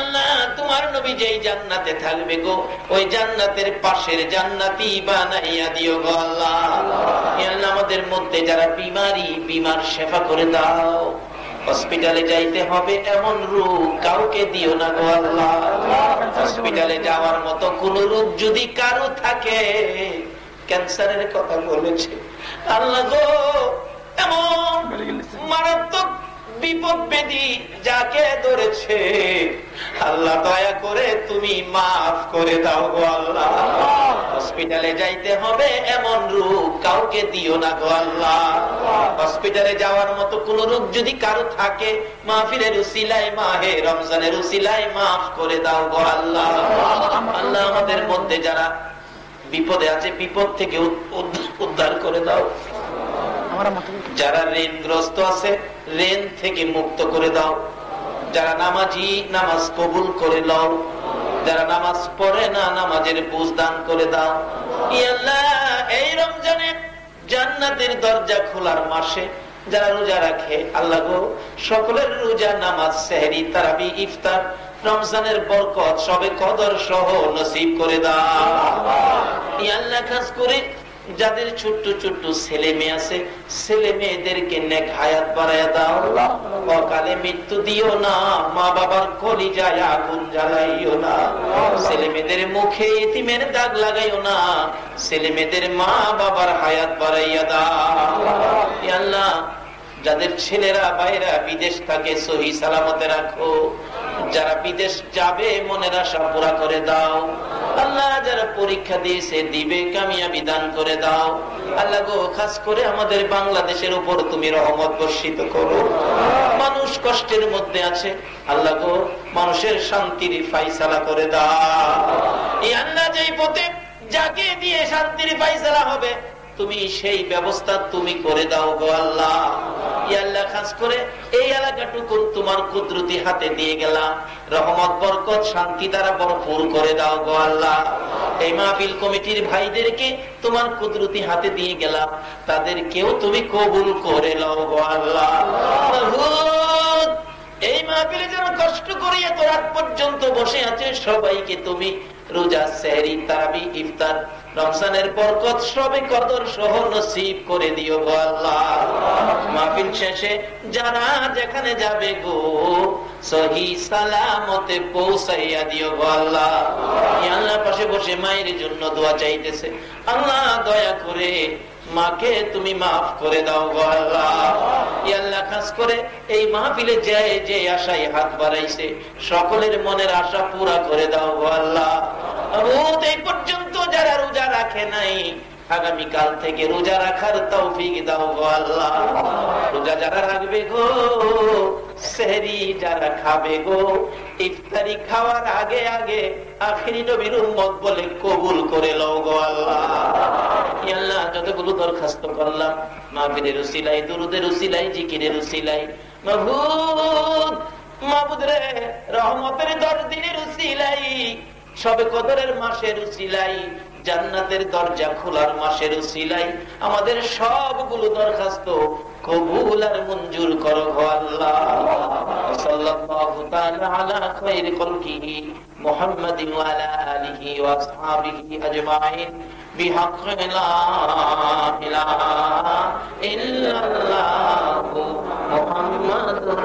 আল্লাহ তোমার নবী যেই জান্নাতে থাকবে গো, ওই জান্নাতের পাশের জান্নাতি বানাইয়া দিও গো আল্লাহ। আল্লাহ আমাদের মধ্যে যারা বিমার শেফা করে দাও। হসপিটালে যাইতে হবে এমন রোগ কাউকে দিও না গো আল্লাহ। হসপিটালে যাওয়ার মতো কোন রোগ যদি কারো থাকে, ক্যান্সারের কথা বলেছে আল্লাহ গো, এমন মারাত্মক বিপদ বেদি যাকে ধরেছে আল্লাহ, দয়া করে তুমি মাফ করে দাও গো আল্লাহ। হসপিটালে যাইতে হবে এমন রোগ কাউকে দিও না গো আল্লাহ। হসপিটালে যাওয়ার মতো কোন রোগ যদি কারো থাকে, মাহফিলের উসিলায় মাহে রমজানের উসিলায় মাফ করে দাও গো আল্লাহ। আল্লাহ আমাদের মধ্যে যারা বিপদে আছে, বিপদ থেকে উদ্ধার করে দাও। যারা ঋণগ্রস্ত আছে, ঋণ থেকে মুক্ত করে দাও। যারা নামাজি, নামাজ কবুল করে নাও। যারা নামাজ পড়ে না, নামাজের বুঝ দান করে দাও আল্লাহ। এই রমজানে জান্নাতের দরজা খোলার মাসে যারা রোজা রাখে আল্লাহ গো, সকলের রোজা, নামাজ, সেহরি, তারাবি, ইফতার, রমজানের বরকত সবে কদর সহ নসিব করে দাও আল্লাহ। খাস করে যাদের ছোট্ট ছোট্ট ছেলে মেয়ে আছে, ছেলে মেয়েদেরকে নেক হায়াত বাড়াইয়া দাও। অকালে মৃত্যু দিও না, মা বাবার কলিজায় আগুন জ্বালাইও না। ছেলে মেয়েদের মুখে ইতিমের দাগ লাগাইও না। ছেলে মেয়েদের মা বাবার হায়াত বাড়াইয়া দাও আল্লাহ। যাদের ছেলেরা বাইরা বিদেশ থাকে, সহি সালামতে রাখো। যারা বিদেশ যাবে মনের আশা পুরা করে দাও আল্লাহ। যারা পরীক্ষা দিয়েছে, দিবে, কামিয়াবি দান করে দাও আল্লাহ গো। খাস করে আমাদের বাংলাদেশের উপর তুমি রহমত বর্ষিত করো। মানুষ কষ্টের মধ্যে আছে আল্লাহ গো, মানুষের শান্তির ফায়সালা করে দাও আল্লাহ। যেই পথে যাকে দিয়ে শান্তির ফায়সালা হবে তুমি সেই ব্যবস্থা তুমি করে দাও গো আল্লাহ। ইয়া আল্লাহ, খাস করে এই এলাকাটুকু তোমার কুদরতি হাতে দিয়ে গেলাম, রহমত বরকত শান্তি দ্বারা ভরপুর করে দাও গো আল্লাহ। এই মাহফিল কমিটির ভাইদেরকে তোমার কুদরতি হাতে দিয়ে গেলাম, তাদেরকেও তুমি কবুল করে নাও গো আল্লাহ। এই মাহফিলে যেন কষ্ট করে এত রাত পর্যন্ত বসে আছে সবাইকে তুমি রোজা, সেহরি, তারাবি, ইফতার, রমজানের বরকত সবে কদর সহ নসিব করে দিও গো আল্লাহ। মাহফিল শেষে যারা যেখানে যাবে গো সহি সালামতে পৌঁছাইয়া দিও গো আল্লাহ। আল্লাহ পাশে বসে মায়ের জন্য দোয়া চাইতেছে, আল্লাহ দয়া করে মাকে তুমি মাফ করে দাও গো আল্লাহ। আল্লাহ, খাস করে এই মাহফিলে যে আশায় হাত বাড়াইছে সকলের মনের আশা পুরা করে দাও গো আল্লাহ। এই পর্যন্ত যারা রোজা রাখে নাই আগামীকাল থেকে রোজা রাখার তৌফিক দাও গো আল্লাহ। রোজা যারা রাখবে গো, সেহরি যারা খাবে গো, ইফতারি খাওয়ার আগে আগে আখিরি নবীর উম্মত বলে কবুল করে লও গো আল্লাহ। আল্লাহ, যতগুলো দরখাস্ত করলাম মাহফিলের উসিলাই, দুরুদের উসিলাই, জিকিরের উসিলাই, মাবুদ মাবুদ রে, রহমতের 10 দিনের উসিলাই, সবে কদরের মাসের উসিলাই, জান্নাতের দরজা খোলার মাসের উসিলাই আমাদের সবগুলো দরখাস্ত কবুল আর মঞ্জুর করো গো আল্লাহ। সাল্লাল্লাহু তাআলা আলা খায়রি খালকিহি মুহাম্মাদিন ওয়া আলা আলিহি ওয়া আসহাবিহি আজমাইন বিহাক্কি লা ইলাহা ইল্লাল্লাহু মুহাম্মাদুর